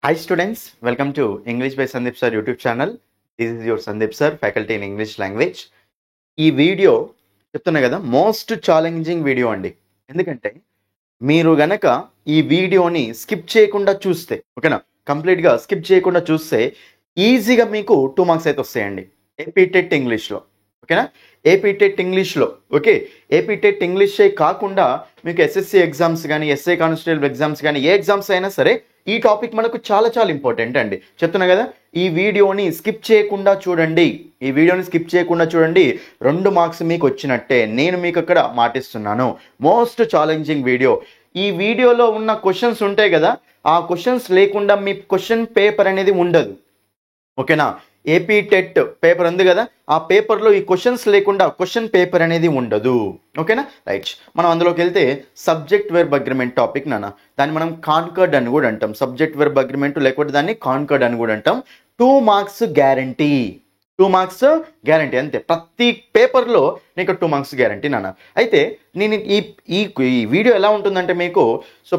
Hi students, welcome to English by Sandeep Sir YouTube channel. This is your Sandeep Sir, faculty in English language. ఈ video చెప్తున్నా కదా most challenging video అండి. ఎందుకంటే మీరు గనక ఈ వీడియోని స్కిప్ చేయకుండా చూస్తే ఓకేనా, కంప్లీట్గా స్కిప్ చేయకుండా చూస్తే ఈజీగా మీకు 2 మార్క్స్ అయితే వస్తాయండి ఏపీ టెట్ ఇంగ్లీష్లో. ఓకేనా, ఏపీ టెట్ ఇంగ్లీష్లో. ఓకే, ఏపీ టెట్ ఇంగ్లీషే కాకుండా మీకు ఎస్ఎస్సి ఎగ్జామ్స్ కానీ ఎస్ఐ కానిస్టేబుల్ ఎగ్జామ్స్ కానీ ఏ ఎగ్జామ్స్ అయినా సరే ఈ టాపిక్ మనకు చాలా చాలా ఇంపార్టెంట్ అండి. చెప్తున్నా కదా, ఈ వీడియోని స్కిప్ చేయకుండా చూడండి. ఈ వీడియోని స్కిప్ చేయకుండా చూడండి, 2 మార్క్స్ మీకు వచ్చినట్టే. నేను మీకు అక్కడ మాటిస్తున్నాను. Most challenging video. ఈ వీడియోలో ఉన్న క్వశ్చన్స్ ఉంటాయి కదా, ఆ క్వశ్చన్స్ లేకుండా మీ క్వశ్చన్ పేపర్ అనేది ఉండదు. ఓకేనా, ఏపీ టెట్ పేపర్ ఉంది కదా, ఆ పేపర్లో ఈ క్వశ్చన్స్ లేకుండా క్వశ్చన్ పేపర్ అనేది ఉండదు. ఓకేనా, రైట్. మనం అందులోకి వెళ్తే సబ్జెక్ట్ వెర్బ్ అగ్రిమెంట్ టాపిక్ నాన్న, దాన్ని మనం కాన్కర్డ్ అని కూడా అంటాం. సబ్జెక్ట్ వెర్బ్ అగ్రిమెంట్ లేకపోతే దాన్ని కాన్కర్డ్ అని కూడా అంటాం. 2 మార్క్స్ గ్యారంటీ. 2 మార్క్స్ గ్యారంటీ అంతే. ప్రతి పేపర్లో నీకు 2 మార్క్స్ గ్యారంటీ నాన్న. అయితే నేను ఈ వీడియో ఎలా ఉంటుందంటే మీకు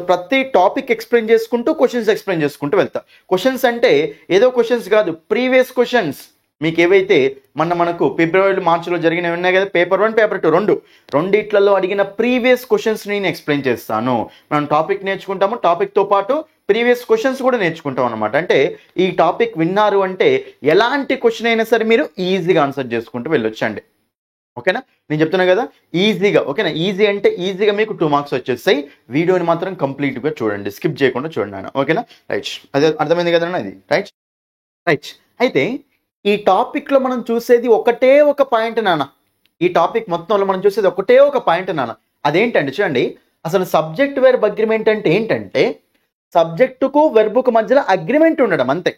ప్రతి టాపిక్ ఎక్స్ప్లెయిన్ చేసుకుంటూ క్వశ్చన్స్ ఎక్స్ప్లెయిన్ చేసుకుంటూ వెళ్తా. క్వశ్చన్స్ అంటే ఏదో క్వశ్చన్స్ కాదు, ప్రీవియస్ క్వశ్చన్స్. మీకు ఏవైతే మనకు ఫిబ్రవరి మార్చిలో జరిగినవి ఉన్నాయి కదా, పేపర్ 1 పేపర్ 2 రెండిట్లలో అడిగిన ప్రీవియస్ క్వశ్చన్స్ నేను ఎక్స్ప్లెయిన్ చేస్తాను. మనం టాపిక్ నేర్చుకుంటాము, టాపిక్తో పాటు ప్రీవియస్ క్వశ్చన్స్ కూడా నేర్చుకుంటాం అనమాట. అంటే ఈ టాపిక్ విన్నారు అంటే ఎలాంటి క్వశ్చన్ అయినా సరే మీరు ఈజీగా ఆన్సర్ చేసుకుంటూ వెళ్ళొచ్చండి. ఓకేనా, నేను చెప్తున్నా కదా ఈజీగా. ఓకేనా, ఈజీ అంటే ఈజీగా మీకు 2 మార్క్స్ వచ్చేస్తాయి. వీడియోని మాత్రం కంప్లీట్గా చూడండి, స్కిప్ చేయకుండా చూడండి నాన్న. ఓకేనా, రైట్. అదే అర్థమైంది కదా ఇది, రైట్ రైట్. అయితే ఈ టాపిక్లో మనం చూసేది ఒకటే ఒక పాయింట్ నాన్న. ఈ టాపిక్ మొత్తంలో మనం చూసేది ఒకటే ఒక పాయింట్ నాన్న. అదేంటంటే చూడండి, అసలు సబ్జెక్ట్ వెర్బ్ అగ్రిమెంట్ అంటే ఏంటంటే సబ్జెక్టుకు వెర్బుకు మధ్యలో అగ్రిమెంట్ ఉండడం అంతే.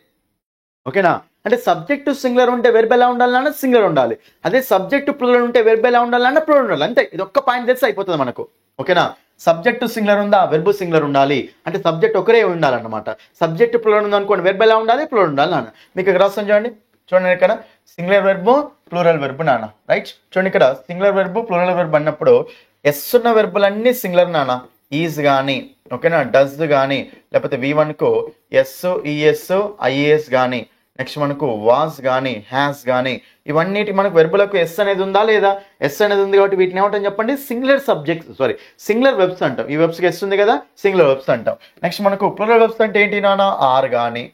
ఓకేనా, అంటే సబ్జెక్టు సింగులర్ ఉంటే వెర్బ్ ఎలా ఉండాలన్నా సింగులర్ ఉండాలి. అదే సబ్జెక్టు ప్లూరల్ ఉంటే వెర్బ్ ఎలా ఉండాలన్నా ప్లూరల్ ఉండాలి. అంతే, ఇది ఒక్క పాయింట్ తెలిసి అయిపోతుంది మనకు. ఓకేనా, సబ్జెక్టు సింగులర్ ఉందా, వెర్బ్ సింగులర్ ఉండాలి. అంటే సబ్జెక్ట్ ఒకరే ఉండాలన్నమాట. సబ్జెక్టు ప్లూరల్ ఉంది అనుకోండి, వెర్బ్ ఎలా ఉండాలి, ప్లూరల్ ఉండాలి నాన్న. మీకు ఇక్కడ రాస్తాను చూడండి. చూడండి ఇక్కడ సింగులర్ వెర్బ్ ప్లూరల్ వెర్బ్ నాన్న, రైట్. చూడండి ఇక్కడ సింగులర్ వెర్బ్ ప్లూరల్ వెర్బ్ అన్నప్పుడు ఎస్ ఉన్న వెర్బులన్నీ సింగులర్ నాన్న. ఈజ్ కానీ ఓకేనా, డస్ కానీ, లేకపోతే V1కు ఎస్ ఈఎస్ ఐఏఎస్ కానీ, నెక్స్ట్ మనకు వాస్ కానీ హ్యాస్ కానీ, ఇవన్నిటి మనకు వెర్బులకు ఎస్ అనేది ఉందా లేదా? ఎస్ అనేది ఉంది కాబట్టి వీటిని ఏమంటాం చెప్పండి, సింగులర్ సబ్జెక్ట్స్, సింగులర్ వెబ్స్ అంటాం. ఈ వెబ్స్కి ఎస్ ఉంది కదా, సింగులర్ వెబ్స్ అంటాం. నెక్స్ట్ మనకు ప్లూరల్ వెబ్స్ అంటే ఏంటి నాన్న, ఆర్ కానీ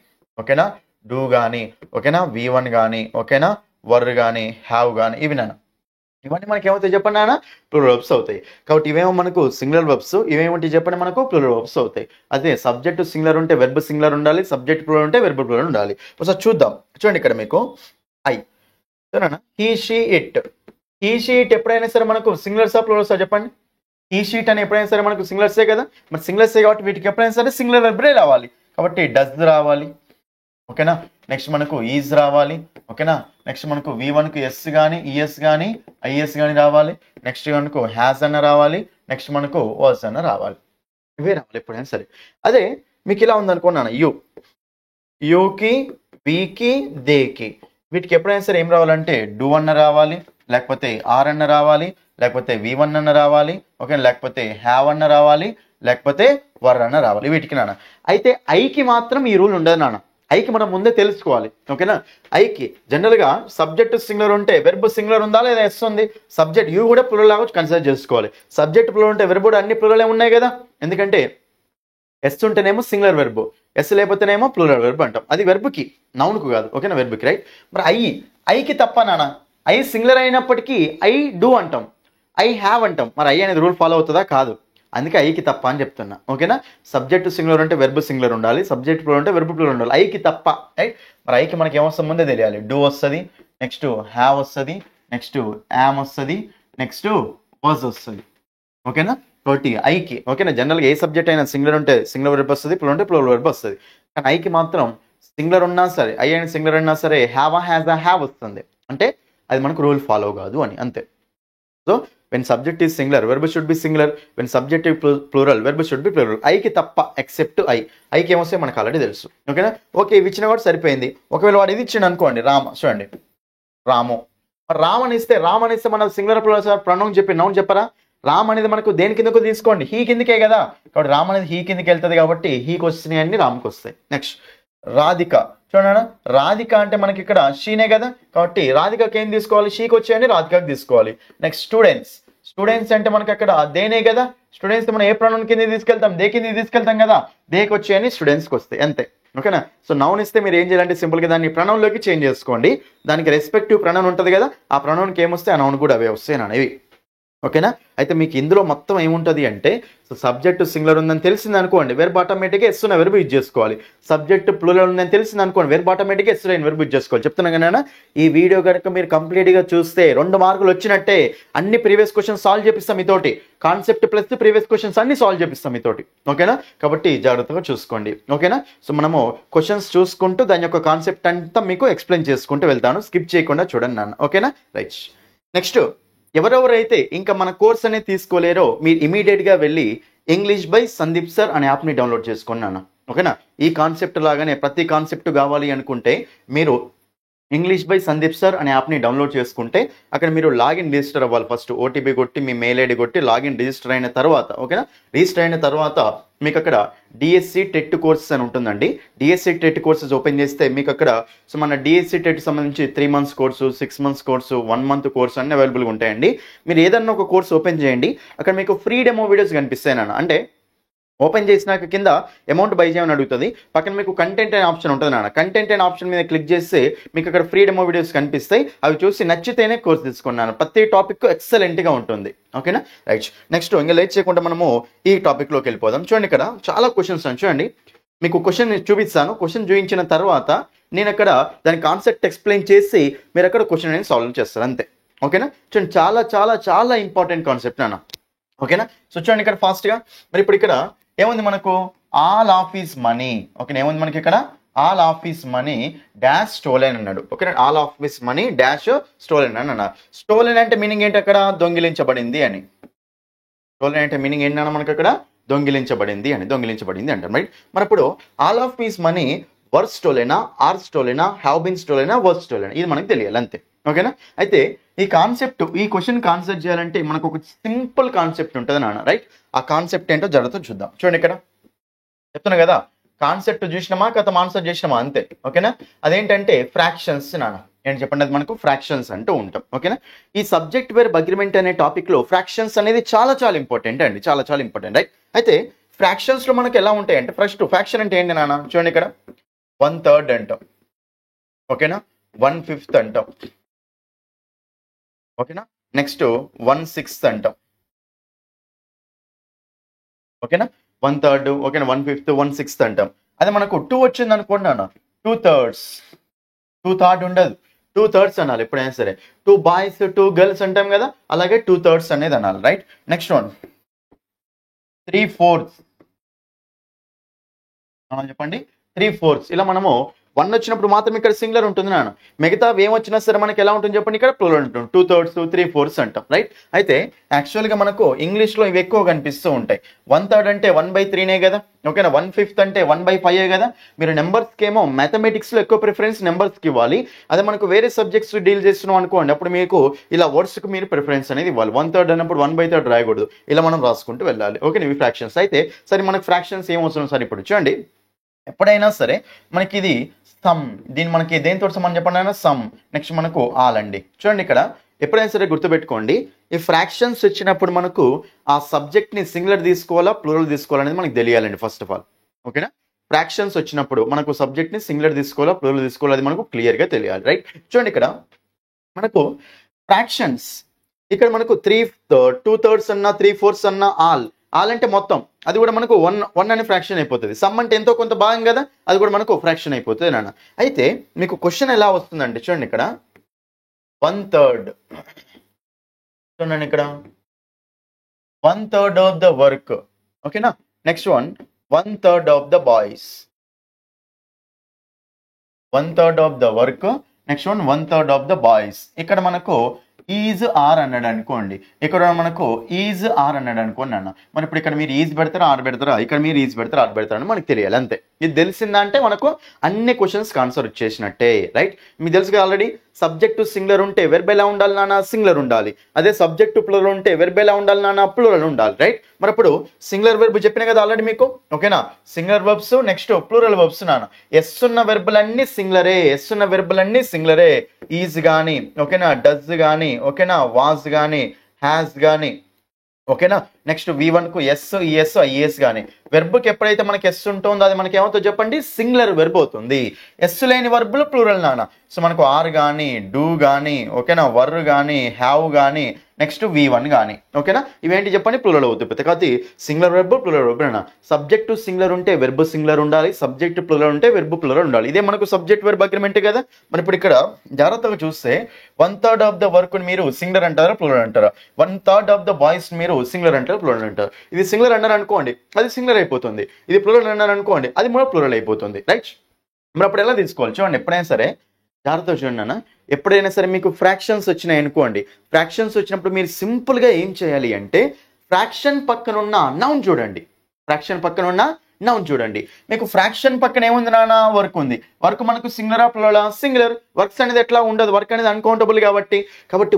ఓకేనా, డూ కానీ ఓకేనా, V1 కానీ ఓకేనా, వర్ కానీ హ్యావ్ కానీ, ఇవి నాన్న. ఇవన్నీ మనకి ఏమవుతాయి చెప్పండి నాన్న, ప్లూరల్ వెబ్స్ అవుతాయి. కాబట్టి ఇవేమో మనకు సింగులర్ వెబ్స్, ఇవేమిటి చెప్పండి మనకు ప్లూరల్ వెబ్స్ అవుతాయి. అదే సబ్జెక్టు సింగులర్ ఉంటే వెర్బ్ సింగులర్ ఉండాలి, సబ్జెక్ట్ ప్లూరల్ ఉంటే వెర్బ్ ప్లూరల్ ఉండాలి. ఒకసారి చూద్దాం. చూడండి ఇక్కడ మీకు ఐ సరేనా, he she it. He she it ఎప్పుడైనా సరే మనకు సింగులర్సా ప్లూరల్సా చెప్పండి. హీ షీట్ అని ఎప్పుడైనా సరే మనకు సింగులర్సే కదా, మరి సింగులర్సే కాబట్టి వీటికి ఎప్పుడైనా సరే సింగులర్ వెర్బే రావాలి. కాబట్టి డస్ రావాలి ఓకేనా, నెక్స్ట్ మనకు ఈజ్ రావాలి ఓకేనా, నెక్స్ట్ మనకు V1కు ఎస్ కానీ ఈఎస్ కానీ ఐఎస్ కానీ రావాలి. నెక్స్ట్ మనకు హ్యాస్ అన్న రావాలి, నెక్స్ట్ మనకు వాస్ అన్న రావాలి. ఇవే రావాలి ఎప్పుడైనా సరే. అదే మీకు ఇలా ఉందనుకున్నాను, యూకి వీకి దేకి, వీటికి ఎప్పుడైనా సరే ఏం రావాలంటే డూ అన్న రావాలి, లేకపోతే ఆర్ అన్న రావాలి, లేకపోతే V1 అన్న రావాలి ఓకే, లేకపోతే హ్యావ్ అన్న రావాలి, లేకపోతే వర్ అన్న రావాలి వీటికి నాన్న. అయితే ఐకి మాత్రం ఈ రూల్ ఉండదు నాన్న. ఐకి మనం ముందే తెలుసుకోవాలి. ఓకేనా, ఐకి జనరల్గా సబ్జెక్ట్ సింగులర్ ఉంటే వెర్బ్ సింగులర్ ఉందా లేదా ఎస్ ఉంది. సబ్జెక్ట్ యూ కూడా ప్లూరల్ లాగా కన్సిడర్ చేసుకోవాలి. సబ్జెక్ట్ ప్లూరల్ ఉంటే వెర్బ్ కూడా అన్ని ప్లూరలే ఉన్నాయి కదా, ఎందుకంటే ఎస్ ఉంటేనేమో సింగులర్ వెర్బ్, ఎస్ లేకపోతేనేమో ప్లూరల్ వెర్బ్ అంటాం. అది వెర్బ్కి, నౌన్కు కాదు. ఓకేనా, వెర్బ్కి, రైట్. మరి ఐకి తప్ప నాన్న. ఐ సింగులర్ అయినప్పటికీ ఐ డూ అంటాం, ఐ హ్యావ్ అంటాం. మరి ఐ అనేది రూల్ ఫాలో అవుతుందా? కాదు. అందుకే ఐకి తప్ప అని చెప్తున్నా. ఓకేనా, సబ్జెక్ట్ సింగులర్ అంటే వెర్బ్ సింగులర్ ఉండాలి, సబ్జెక్ట్ ప్లూరల్ అంటే వెర్బ్ ప్లూరల్ ఉండాలి. ఐకి తప్ప, రైట్. మరి ఐకి మనకి ఏమొస్తుంది ముందే తెలియాలి. డూ వస్తుంది, నెక్స్ట్ హ్యావ్ వస్తుంది, నెక్స్ట్ యామ్ వస్తుంది, నెక్స్ట్ వాజ్ వస్తుంది. ఓకేనా, కాబట్టి ఐకి ఓకేనా జనరల్గా ఏ సబ్జెక్ట్ అయినా సింగులర్ ఉంటే సింగులర్ వెర్బ్ వస్తుంది, ప్లూరల్ ఉంటే ప్లూరల్ వెర్బ్ వస్తుంది. కానీ ఐకి మాత్రం సింగులర్ ఉన్నా సరే, ఐ అండ్ సింగులర్ ఉన్నా సరే హ్యావ్ హ్యాజ్ హ్యావ్ వస్తుంది. అంటే అది మనకు రూల్ ఫాలో కాదు అని, అంతే. So when subject is singular verb should be singular, when subject is plural verb should be plural. ఐకి తప్ప ఎక్సెప్ట్ ఐకి ఏమొస్తే మనకు ఆల్రెడీ తెలుసు. ఓకేనా, ఓకే ఇవి ఇచ్చినా కూడా సరిపోయింది. ఒకవేళ వాడు ఇది ఇచ్చిండు అనుకోండి, రామ, చూడండి రాము. రామ్ అని ఇస్తే మనం సింగులర్ ప్లూరల్ ప్రొనౌన్ చెప్పి నౌన్ చెప్పరా? రామ్ అనేది మనకు దేని కిందకు తీసుకోండి, హీ కిందకే కదా. కాబట్టి రామ్ అనేది హీ కిందకి వెళ్తుంది కాబట్టి హీకి వచ్చినాయి అన్ని రామ్కి వస్తాయి. నెక్స్ట్ రాధిక. చూడండి, రాధిక అంటే మనకి ఇక్కడ షీనే కదా, కాబట్టి రాధికకి ఏం తీసుకోవాలి, షీకి వచ్చేయండి, రాధికకి తీసుకోవాలి. Next students. స్టూడెంట్స్ అంటే మనకి అక్కడ దేనే కదా, స్టూడెంట్స్ మనం ఏ ప్రొనౌన్ కింద తీసుకెళ్తాం, దే కింద తీసుకెళ్తాం కదా, దేకి వచ్చేయని స్టూడెంట్స్కి వస్తాయి అంతే. ఓకేనా. సో నౌన్ ఇస్తే మీరు ఏం చేయాలంటే సింపుల్గా దాన్ని ప్రొనౌన్లోకి చేంజ్ చేసుకోండి. దానికి రెస్పెక్టివ్ ప్రొనౌన్ ఉంటుంది కదా, ఆ ప్రొనౌన్కి ఏమొస్తే ఆ నౌన్ కూడా అవే వస్తాయి నాన్న ఇవి. ఓకేనా. అయితే మీకు ఇందులో మొత్తం ఏముంటుంది అంటే, సో సబ్జెక్టు సింగులర్ ఉందని తెలిసింది అనుకోండి, వెర్బ్ ఆటోమేటిక్గా ఎస్ ఉన్న వెర్బ్ యూజ్ చేసుకోవాలి. సబ్జెక్టు ప్లూరల్ ఉందని తెలిసింది అనుకోండి, వెర్బ్ ఆటోమేటిక్గా ఎస్ లేని వెర్బ్ యూజ్ చేసుకోవాలి. చెప్తున్నా కదా, ఈ వీడియో కనుక మీరు కంప్లీట్గా చూస్తే 2 మార్కులు వచ్చినట్టే. అన్ని ప్రీవియస్ క్వశ్చన్స్ సాల్వ్ చేపిస్తాం మీతోటి, కాన్సెప్ట్ ప్లస్ ప్రీవియస్ క్వశ్చన్స్ అన్ని సాల్వ్ చేపిస్తాం మీతోటి. ఓకేనా. కాబట్టి జాగ్రత్తగా చూసుకోండి. ఓకేనా. సో మనము క్వశ్చన్స్ చూసుకుంటూ దాని యొక్క కాన్సెప్ట్ అంతా మీకు ఎక్స్ప్లెయిన్ చేసుకుంటూ వెళ్తాను, స్కిప్ చేయకుండా చూడండి నాన్న. ఓకేనా. రైట్. నెక్స్ట్, ఎవరెవరైతే ఇంకా మన కోర్స్ అనేది తీసుకోలేరో మీరు ఇమీడియట్గా వెళ్ళి ఇంగ్లీష్ బై సందీప్ సార్ అనే యాప్ని డౌన్లోడ్ చేసుకున్నాను. ఓకేనా. ఈ కాన్సెప్ట్ లాగానే ప్రతి కాన్సెప్ట్ కావాలి అనుకుంటే మీరు ఇంగ్లీష్ బై సందీప్ సార్ అనే యాప్ని డౌన్లోడ్ చేసుకుంటే అక్కడ మీరు లాగిన్ రిజిస్టర్ అవ్వాలి. ఫస్ట్ ఓటీపీ కొట్టి మీ మెయిల్ ఐడి కొట్టి లాగిన్ రిజిస్టర్ అయిన తర్వాత, ఓకేనా, రిజిస్టర్ అయిన తర్వాత మీకు అక్కడ డిఎస్సి టెట్ కోర్సెస్ అని ఉంటుందండి. డిఎస్సి టెట్ కోర్సెస్ ఓపెన్ చేస్తే మీకు అక్కడ సో మన డిఎస్సి టెట్ సంబంధించి 3 months course, 6 months course, 1 month course అన్ని అవైలబుల్గా ఉంటాయండి. మీరు ఏదన్నా ఒక కోర్స్ ఓపెన్ చేయండి, అక్కడ మీకు ఫ్రీ డెమో వీడియోస్ కనిపిస్తాయి నాన్న. అంటే ఓపెన్ చేసినాక కింద అమౌంట్ బై చేయమని అడుగుతుంది, పక్కన మీకు కంటెంట్ అనే ఆప్షన్ ఉంటుంది నాన్న. కంటెంట్ అనే ఆప్షన్ మీద క్లిక్ చేస్తే మీకు అక్కడ ఫ్రీ డెమో వీడియోస్ కనిపిస్తాయి. అవి చూసి నచ్చితేనే కోర్స్ తీసుకున్నాను. ప్రతి టాపిక్ ఎక్సలెంట్గా ఉంటుంది. ఓకేనా. రైట్. నెక్స్ట్ ఇంకా లేట్ చేయకుండా మనము ఈ టాపిక్లోకి వెళ్ళిపోదాం. చూడండి, ఇక్కడ చాలా క్వశ్చన్స్ అని చూడండి. మీకు క్వశ్చన్ చూపిస్తాను, క్వశ్చన్ చూపించిన తర్వాత నేను అక్కడ దాని కాన్సెప్ట్ ఎక్స్ప్లెయిన్ చేసి మీరు అక్కడ క్వశ్చన్ అనేది సాల్వ్ చేస్తారు అంతే. ఓకేనా. చూడండి, చాలా చాలా చాలా ఇంపార్టెంట్ కాన్సెప్ట్ నాన్న. ఓకేనా. సో చూడండి ఇక్కడ ఫాస్ట్గా, మరి ఇప్పుడు ఇక్కడ ఏముంది మనకు, all of his money. Okay, ఏముంది మనకి ఇక్కడ, all of his money dash stolen అన్నాడు. ఓకేనా. All of his money dash stolen అని అన్నారు. స్టోలెన్ అంటే మీనింగ్ ఏంటి, అక్కడ దొంగిలించబడింది అని. స్టోలెన్ అంటే మీనింగ్ ఏంటన్నా మనకి అక్కడ దొంగిలించబడింది అని, దొంగిలించబడింది అంటారు. రైట్. మరి ఇప్పుడు all of his money were స్టోలెనా, ఆర్ స్టోలెనా, హ్యావ్ బీన్ స్టోలెనా, వర్ స్టోలెనా, ఇది మనకు తెలియాలి అంతే. ఓకేనా. అయితే ఈ కాన్సెప్ట్, ఈ క్వశ్చన్ కాన్సెప్ట్ చేయాలంటే మనకు ఒక సింపుల్ కాన్సెప్ట్ ఉంటుంది నాన్న. రైట్. ఆ కాన్సెప్ట్ ఏంటో జరుగుతూ చూద్దాం. చూడండి, ఇక్కడ చెప్తున్నా కదా, కాన్సెప్ట్ చూసినామా కథ ఆన్సర్ చేసినామా అంతే. ఓకేనా. అదేంటంటే ఫ్రాక్షన్స్ నాన్న. ఏంటి చెప్పండి, అది మనకు ఫ్రాక్షన్స్ అంటూ ఉంటాం. ఓకేనా. ఈ సబ్జెక్ట్ వెర్బ్ అగ్రిమెంట్ అనే టాపిక్ లో ఫ్రాక్షన్స్ అనేది చాలా చాలా ఇంపార్టెంట్ అండి, చాలా చాలా ఇంపార్టెంట్. రైట్. అయితే ఫ్రాక్షన్స్ లో మనకు ఎలా ఉంటాయి అంటే, ఫస్ట్ ఫ్రాక్షన్ అంటే ఏంటి నాన్న, చూడండి ఇక్కడ 1/3 అంటాం. ఓకేనా. 1/5 అంటాం. ఓకేనా. నెక్స్ట్ 1/6 అంటాం. ఓకేనా. 1/3, ఓకేనా, 1/5, 1/6 అంటాం. అదే మనకు 2 వచ్చింది అనుకోండి నాన్న, 2/3. 2/3 ఉండదు, 2/3 అనాలి ఎప్పుడైనా సరే. 2 బాయ్స్ 2 గర్ల్స్ అంటాం కదా, అలాగే 2/3 అనేది అనాలి. రైట్. Next one 3/4. చెప్పండి, 3/4. ఇలా మనము 1 వచ్చినప్పుడు మాత్రం ఇక్కడ సింగులర్ ఉంటుంది నాన్న. మిగతా ఏం వచ్చినా సరే మనకి ఎలా ఉంటుంది చెప్పండి, ఇక్కడ ప్లూరల్ ఉంటుంది. 2/3, 3/4 అంటాం. రైట్. అయితే యాక్చువల్గా మనకు ఇంగ్లీష్లో ఇవి ఎక్కువ కనిపిస్తూ ఉంటాయి. 1/3 అంటే 1/3 కదా. ఓకేనా. 1/5 అంటే 1/5 కదా. మీరు నెంబర్స్కి ఏమో మ్యాథమెటిక్స్లో ఎక్కువ ప్రిఫరెన్స్ నెంబర్స్కి ఇవ్వాలి. అదే మనకు వేరే సబ్జెక్ట్స్ డీల్ చేస్తున్నాం అనుకోండి, అప్పుడు మీకు ఇలా వర్డ్స్కి మీరు ప్రిఫరెన్స్ అనేది ఇవ్వాలి. 1/3 అన్నప్పుడు 1/3 రాయకూడదు, ఇలా మనం రాసుకుంటూ వెళ్ళాలి. ఓకే, ఇవి ఫ్రాక్షన్స్. అయితే సరే, మనకు ఫ్రాక్షన్స్ ఏం అవసరం సార్, ఇప్పుడు చూడండి, ఎప్పుడైనా సరే మనకి ఇది సమ్, దీన్ని మనకి దేనితో సమానం చెప్పండి, సమ్. నెక్స్ట్ మనకు ఆల్ అండి. చూడండి, ఇక్కడ ఎప్పుడైనా సరే గుర్తుపెట్టుకోండి, ఈ ఫ్రాక్షన్స్ వచ్చినప్పుడు మనకు ఆ సబ్జెక్ట్ని సింగులర్ తీసుకోవాలా ప్లూరల్ తీసుకోవాలనేది మనకు తెలియాలండి ఫస్ట్ ఆఫ్ ఆల్. ఓకేనా. ఫ్రాక్షన్స్ వచ్చినప్పుడు మనకు సబ్జెక్ట్ని సింగులర్ తీసుకోవాలా ప్లూరల్ తీసుకోవాలా, అది మనకు క్లియర్గా తెలియాలి. రైట్. చూడండి, ఇక్కడ మనకు ఫ్రాక్షన్స్, ఇక్కడ మనకు 2/3 అన్నా 3/4 అన్నా ఆల్ అంటే మొత్తం, అది కూడా మనకు 1 అనే ఫ్రాక్షన్ అయిపోతుంది. సమ్ అంటే ఎంతో కొంత భాగం కదా, అది కూడా మనకు ఫ్రాక్షన్ అయిపోతుంది నాన్న. అయితే మీకు క్వశ్చన్ ఎలా వస్తుందంటే, చూడండి ఇక్కడ 1/3. చూడండి ఇక్కడ 1/3 ఆఫ్ ద వర్క్. ఓకేనా. Next one 1/3 of the boys. 1/3 of the work. Next one 1/3 of the boys. ఇక్కడ మనకు ఈజ్ ఆర్ అన్నాడు అనుకోండి, ఇక్కడ మనకు ఈజ్ ఆర్ అన్నాడు అనుకోండి అన్న. మరి ఇప్పుడు ఇక్కడ మీరు ఈజ్ పెడతారా ఆర్ పెడతారా, ఇక్కడ మీరు ఈజ్ పెడతారా ఆర్ పెడతారా అని మనకు తెలియాలి అంతే. ఇది తెలిసిందంటే మనకు అన్ని క్వశ్చన్స్కి ఆన్సర్ వచ్చేసినట్టే. రైట్. మీకు తెలుసు ఆల్రెడీ సబ్జెక్టు సింగులర్ ఉంటే వెర్బ్ ఎలా ఉండాలి నాన్న, సింగులర్ ఉండాలి. అదే సబ్జెక్టు ప్లూరల్ ఉంటే వెర్బ్ ఎలా ఉండాలి నాన్న, ప్లూరల్ ఉండాలి. రైట్, మరి అప్పుడు సింగులర్ వెర్బ్ చెప్పిన కదా ఆల్రెడీ మీకు, ఓకేనా. Singular verbs, next plural verbs నాన్న. ఎస్ ఉన్న వెర్బులన్నీ సింగులరే, ఎస్ ఉన్న వెర్బులన్నీ సింగులరే. ఈజ్ కానీ, ఓకేనా, డస్ కానీ, ఓకేనా, వాజ్ కానీ, హ్యాస్ కానీ, ఓకేనా. నెక్స్ట్ V1 కు ఎస్, ఈఎస్, ఐఎస్ కానీ. వెర్బ్కి ఎప్పుడైతే మనకి ఎస్ ఉంటుందో అది మనకి ఏమవుతుందో చెప్పండి, సింగులర్ వెర్బ్ అవుతుంది. ఎస్ లేని వర్బులు ప్లూరల్ నాన్న. సో మనకు ఆర్ కానీ, డూ కానీ, ఓకేనా, వర్ కానీ, హ్యావ్ కానీ, నెక్స్ట్ V1 కానీ, ఓకేనా. ఇవేంటి చెప్పండి, ప్లూరల్ అవుతుంది. కాబట్టి సింగులర్ వెర్బ్, ప్లూరల్ వెర్బ్ అన్న. సబ్జెక్టు సింగులర్ ఉంటే వెర్బ్ సింగులర్ ఉండాలి, సబ్జెక్ట్ ప్లూరల్ ఉంటే వెర్బ్ ప్లూరల్ ఉండాలి. ఇదే మనకు సబ్జెక్ట్ వెర్బ్ అగ్రిమెంట్ కదా. మరి ఇప్పుడు ఇక్కడ జాగ్రత్తగా చూస్తే 1/3 ఆఫ్ ద వర్క్ మీరు సింగులర్ అంటారా, ప్లూరల్ అంటారా? 1/3 ఆఫ్ ద బాయ్స్ మీరు సింగులర్ అంటారు, ప్లూరల్ అంటారు. ఇది సింగులర్ అన్నారు అనుకోండి, అది సింగులర్ అయిపోతుంది. ఇది ప్లూరల్ అన్నారు అనుకోండి, అది కూడా ప్లూరల్ అయిపోతుంది. రైట్, మరి అప్పుడు ఎలా తీసుకోవాలి చూడండి. ఎప్పుడైనా సరే జాగ్రత్తగా చూడండి అన్న, ఎప్పుడైనా సరే మీకు ఫ్రాక్షన్స్ వచ్చినాయి అనుకోండి, ఫ్రాక్షన్స్ వచ్చినప్పుడు మీరు సింపుల్గా ఏం చేయాలి అంటే ఫ్రాక్షన్ పక్కన ఉన్న నౌన్ చూడండి. ఫ్రాక్షన్ పక్కన ఉన్న నౌన్ చూడండి. మీకు ఫ్రాక్షన్ పక్కన ఏముంది నాన్న, వర్క్ ఉంది. వర్క్ మనకు సింగులరా, ప్లూరలా? సింగులర్. వర్క్స్ అనేది ఎట్లా ఉండదు, వర్క్ అనేది అన్కౌంటబుల్ కాబట్టి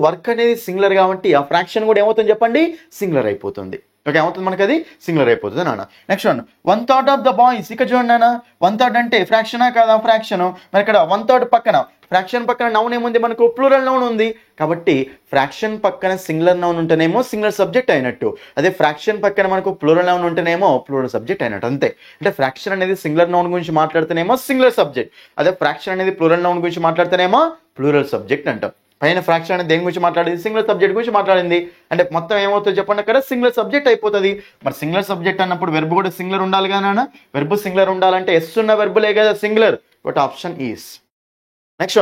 వర్క్ అనేది సింగులర్ కాబట్టి ఆ ఫ్రాక్షన్ కూడా ఏమవుతుంది చెప్పండి, సింగులర్ అయిపోతుంది. ఓకే, ఏమవుతుంది మనకి, అది సింగులర్ అయిపోతుంది నాన్న. Next 1/3 of the boys. ఇక్కడ చూడండి నాన్న, 1/3 అంటే ఫ్రాక్షనా కాదా, ఫ్రాక్షన్. మరి ఇక్కడ 1/3 పక్కన, ఫ్రాక్షన్ పక్కన నౌన్ ఏముంది మనకు, ప్లూరల్ నౌన్ ఉంది. కాబట్టి ఫ్రాక్షన్ పక్కన సింగులర్ నౌన్ ఉంటేనేమో సింగులర్ సబ్జెక్ట్ అయినట్టు, అదే ఫ్రాక్షన్ పక్కన మనకు ప్లూరల్ నౌన్ ఉంటేనేమో ప్లూరల్ సబ్జెక్ట్ అయినట్టు. అంతే. అంటే ఫ్రాక్షన్ అనేది సింగులర్ నౌన్ గురించి మాట్లాడితేనేమో సింగులర్ సబ్జెక్ట్, అదే ఫ్రాక్షన్ అనేది ప్లూరల్ నౌన్ గురించి మాట్లాడితేనేమో ప్లూరల్ సబ్జెక్ట్ అంటాం. పైన ఫ్రాక్షన్ అనేది దేని గురించి మాట్లాడింది, సింగులర్ సబ్జెక్ట్ గురించి మాట్లాడింది. అంటే మొత్తం ఏమవుతుంది చెప్పండి, అక్కడ సింగులర్ సబ్జెక్ట్ అయిపోతుంది. మరి సింగులర్ సబ్జెక్ట్ అన్నప్పుడు వెర్బ్ కూడా సింగులర్ ఉండాలి కదా నాన్న. వెర్బ్ సింగులర్ ఉండాలంటే ఎస్ ఉన్న వెర్బులే కదా singular. But option is. Next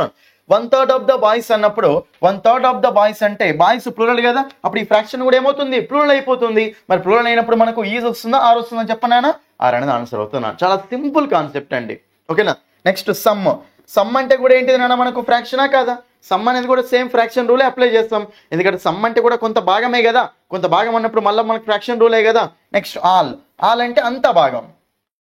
1/3 of the boys అన్నప్పుడు 1/3 ఆఫ్ ద బాయ్స్ అంటే బాయ్స్ ప్లూరల్ కదా, అప్పుడు ఈ ఫ్రాక్షన్ కూడా ఏమవుతుంది, ప్లూరల్ అయిపోతుంది. మరి ప్లూరల్ అయినప్పుడు మనకు ఈజ్ వస్తుందా, ఆర్ వస్తుందా చెప్పనా? ఆర్ అనేది ఆన్సర్ అవుతున్నా. చాలా సింపుల్ కాన్సెప్ట్ అండి, ఓకేనా. Next some. సమ్ అంటే కూడా ఏంటిది నాన్న, మనకు ఫ్రాక్షనా కాదా? సమ్ అనేది కూడా సేమ్ ఫ్రాక్షన్ రూలే అప్లై చేస్తాం. ఎందుకంటే సమ్ అంటే కూడా కొంత భాగమే కదా, కొంత భాగం అన్నప్పుడు మళ్ళీ మనకు ఫ్రాక్షన్ రూలే కదా. Next all. ఆల్ అంటే అంత భాగం,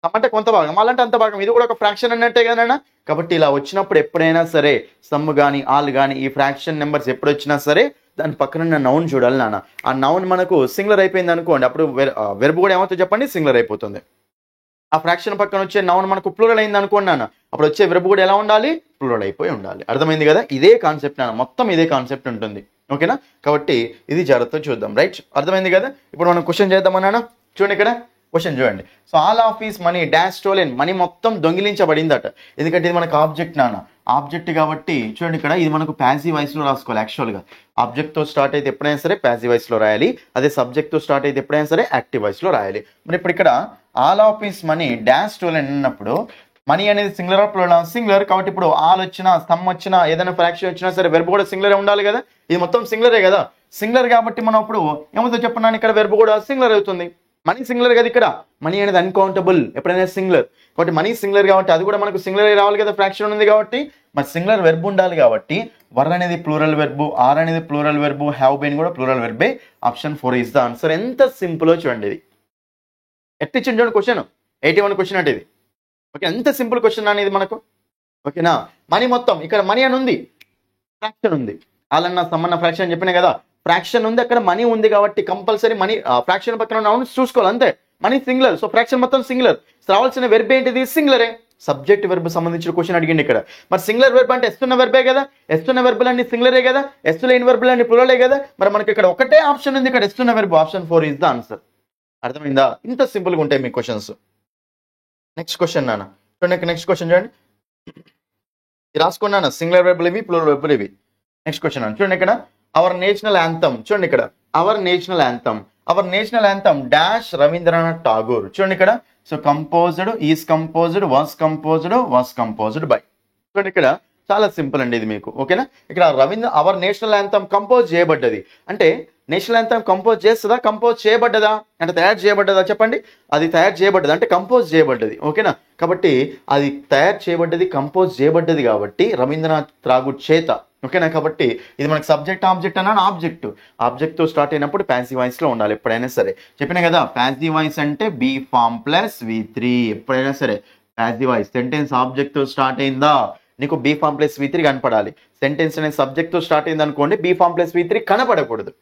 సమ్ అంటే కొంత భాగం, ఆల్ అంటే అంత భాగం. ఇది కూడా ఒక ఫ్రాక్షన్ అన్నట్టే కదా. కాబట్టి ఇలా వచ్చినప్పుడు ఎప్పుడైనా సరే సమ్ కానీ ఆల్ కానీ ఈ ఫ్రాక్షన్ నెంబర్స్ ఎప్పుడు వచ్చినా సరే దాని పక్కన నౌన్ చూడాలి నాన్న. ఆ నౌన్ మనకు సింగులర్ అయిపోయింది అనుకోండి, అప్పుడు వెర్బ్ కూడా ఏమవుతుంది చెప్పండి, సింగులర్ అయిపోతుంది. ఆ ఫ్రాక్షన్ పక్కన వచ్చే నౌన్ మనకు ప్లూరల్ అయింది అనుకోండి నాన్న, అప్పుడు వచ్చే వెర్బ్ కూడా ఎలా ఉండాలి, ప్లూరల్ అయిపోయి ఉండాలి. అర్థమైంది కదా. ఇదే కాన్సెప్ట్ నాన్న, మొత్తం ఇదే కాన్సెప్ట్ ఉంటుంది, ఓకేనా. కాబట్టి ఇది జాగ్రత్తగా చూద్దాం. రైట్, అర్థమైంది కదా. ఇప్పుడు మనం క్వశ్చన్ చేద్దామన్నా. చూడండి ఇక్కడ క్వశ్చన్ చూడండి. So all of is money dash stolen. Money మొత్తం దొంగిలించబడిందట. ఎందుకంటే ఇది మనకు ఆబ్జెక్ట్ నాన్న, ఆబ్జెక్ట్ కాబట్టి చూడండి ఇక్కడ ఇది మనకు ప్యాసివ్ వాయిస్లో రాసుకోవాలి. యాక్చువల్గా ఆబ్జెక్ట్తో స్టార్ట్ అయితే ఎప్పుడైనా సరే ప్యాసివ్ వాయిస్లో రాయాలి, అదే సబ్జెక్ట్తో స్టార్ట్ అయితే ఎప్పుడైనా సరే యాక్టివ్ వాయిస్లో రాయాలి. మరి ఇప్పుడు ఇక్కడ all of is money dash stolen అన్నప్పుడు మనీ అనేది సింగులర్ ప్లూరల్, సింగులర్. కాబట్టి ఇప్పుడు ఆల్ వచ్చినా సమ్ వచ్చినా ఏదైనా ఫ్రాక్షన్ వచ్చినా సరే వెర్బ్ కూడా సింగులరే ఉండాలి కదా. ఇది మొత్తం సింగులరే కదా, సింగులర్ కాబట్టి మనం అప్పుడు ఏమవుతుందో చెప్పన్నాను, ఇక్కడ వెర్బ్ కూడా సింగులర్ అవుతుంది. మనీ సింగులర్ కదా, ఇక్కడ మనీ అనేది అన్కౌంటబుల్ ఎప్పుడైనా సింగులర్. కాబట్టి మనీ సింగులర్ కాబట్టి అది కూడా మనకు సింగులర్ రావాలి కదా, ఫ్రాక్షన్ ఉంది కాబట్టి. మరి సింగులర్ వెర్బ్ ఉండాలి కాబట్టి వర్ అనేది ప్లూరల్ వెర్బ్, ఆర్ అనేది ప్లూరల్ వెర్బ్, హ్యావ్ బీన్ కూడా ప్లూరల్ వెర్బే. Option 4 is the answer. ఎంత సింపుల్ చూడండి. ఇది ఎట్టిచ్చింది చూడండి క్వశ్చన్, 81 క్వశ్చన్ అంటే ఇది. ఓకే, ఎంత సింపుల్ క్వశ్చన్ అనేది మనకు, ఓకేనా. మనీ మొత్తం ఇక్కడ మనీ అని ఉంది, ఫ్రాక్షన్ ఉంది. ఆలన్న సమ్మన్న ఫ్రాక్షన్ చెప్పిన కదా, ఫ్రాక్షన్ ఉంది అక్కడ, మనీ ఉంది కాబట్టి కంపల్సరీ మనీ ఫ్రాక్షన్ పక్కన ఉన్న చూసుకోవాలి అంతే. మనీ సింగులర్, సో ఫ్రాక్షన్ మొత్తం సింగులర్. రావాల్సిన వెర్బ్ ఏంటిది, సింగులరే. సబ్జెక్ట్ వెర్బ్ సంబంధించిన క్వశ్చన్ అడిగింది ఇక్కడ. మరి సింగులర్ వెర్బ్ అంటే ఎస్తున్న వెర్బే కదా, ఎస్తున్న వెర్బులన్నీ సింగులరే కదా, ఎస్తు లేని వెర్బులన్నీ ప్లూరలే కదా. మరి మనకి ఇక్కడ ఒకటే ఆప్షన్ ఉంది, ఇక్కడ ఎస్తున్న verb. Option 4 is the answer. అర్థమైందా? ఇంత సింపుల్గా ఉంటాయి మీ క్వశ్చన్స్. నెక్స్ట్ క్వశ్చన్ నాన్న చూడండి. నెక్స్ట్ క్వశ్చన్ చూడండి, రాసుకున్నాను సింగులర్ వెర్బులు ఇవి, ప్లూరల్ వెర్బులు ఇవి. నెక్స్ట్ క్వశ్చన్ అన్న చూడండి ఇక్కడ అవర్ నేషనల్ యాంథమ్. చూడండి ఇక్కడ our national anthem, our national anthem dash Rabindranath Tagore. చూడండి ఇక్కడ so composed, is composed, was composed by. చూడండి ఇక్కడ చాలా సింపుల్ అండి ఇది మీకు, ఓకేనా. ఇక్కడ అవర్ నేషనల్ యాంథమ్ కంపోజ్ చేయబడ్డది అంటే నేషనల్ యాంథమ్ కంపోజ్ చేస్తుందా, కంపోజ్ చేయబడ్డదా అంటే తయారు చేయబడ్డదా చెప్పండి. అది తయారు చేయబడ్డది అంటే కంపోజ్ చేయబడ్డది, ఓకేనా. కాబట్టి అది తయారు చేయబడ్డది, కంపోజ్ చేయబడ్డది కాబట్టి రవీంద్రనాథ్ ఠాగూర్ చేత, ఓకేనా. కాబట్టి ఇది మనకి సబ్జెక్ట్ ఆబ్జెక్ట్ అన్నాను. ఆబ్జెక్ట్తో స్టార్ట్ అయినప్పుడు ప్యాసివ్ వాయిస్లో ఉండాలి ఎప్పుడైనా సరే. చెప్పినా కదా ప్యాసివ్ వాయిస్ అంటే బీ ఫార్మ్ ప్లస్ V3. ఎప్పుడైనా సరే ప్యాసివ్ వాయిస్ సెంటెన్స్ ఆబ్జెక్ట్తో స్టార్ట్ అయిందా, నీకు బీ ఫామ్ ప్లస్ V3 కనపడాలి. సెంటెన్స్ అనే సబ్జెక్ట్తో స్టార్ట్ అయింది అనుకోండి, బీ ఫామ్ ప్లస్ V3 కనపడకూడదు.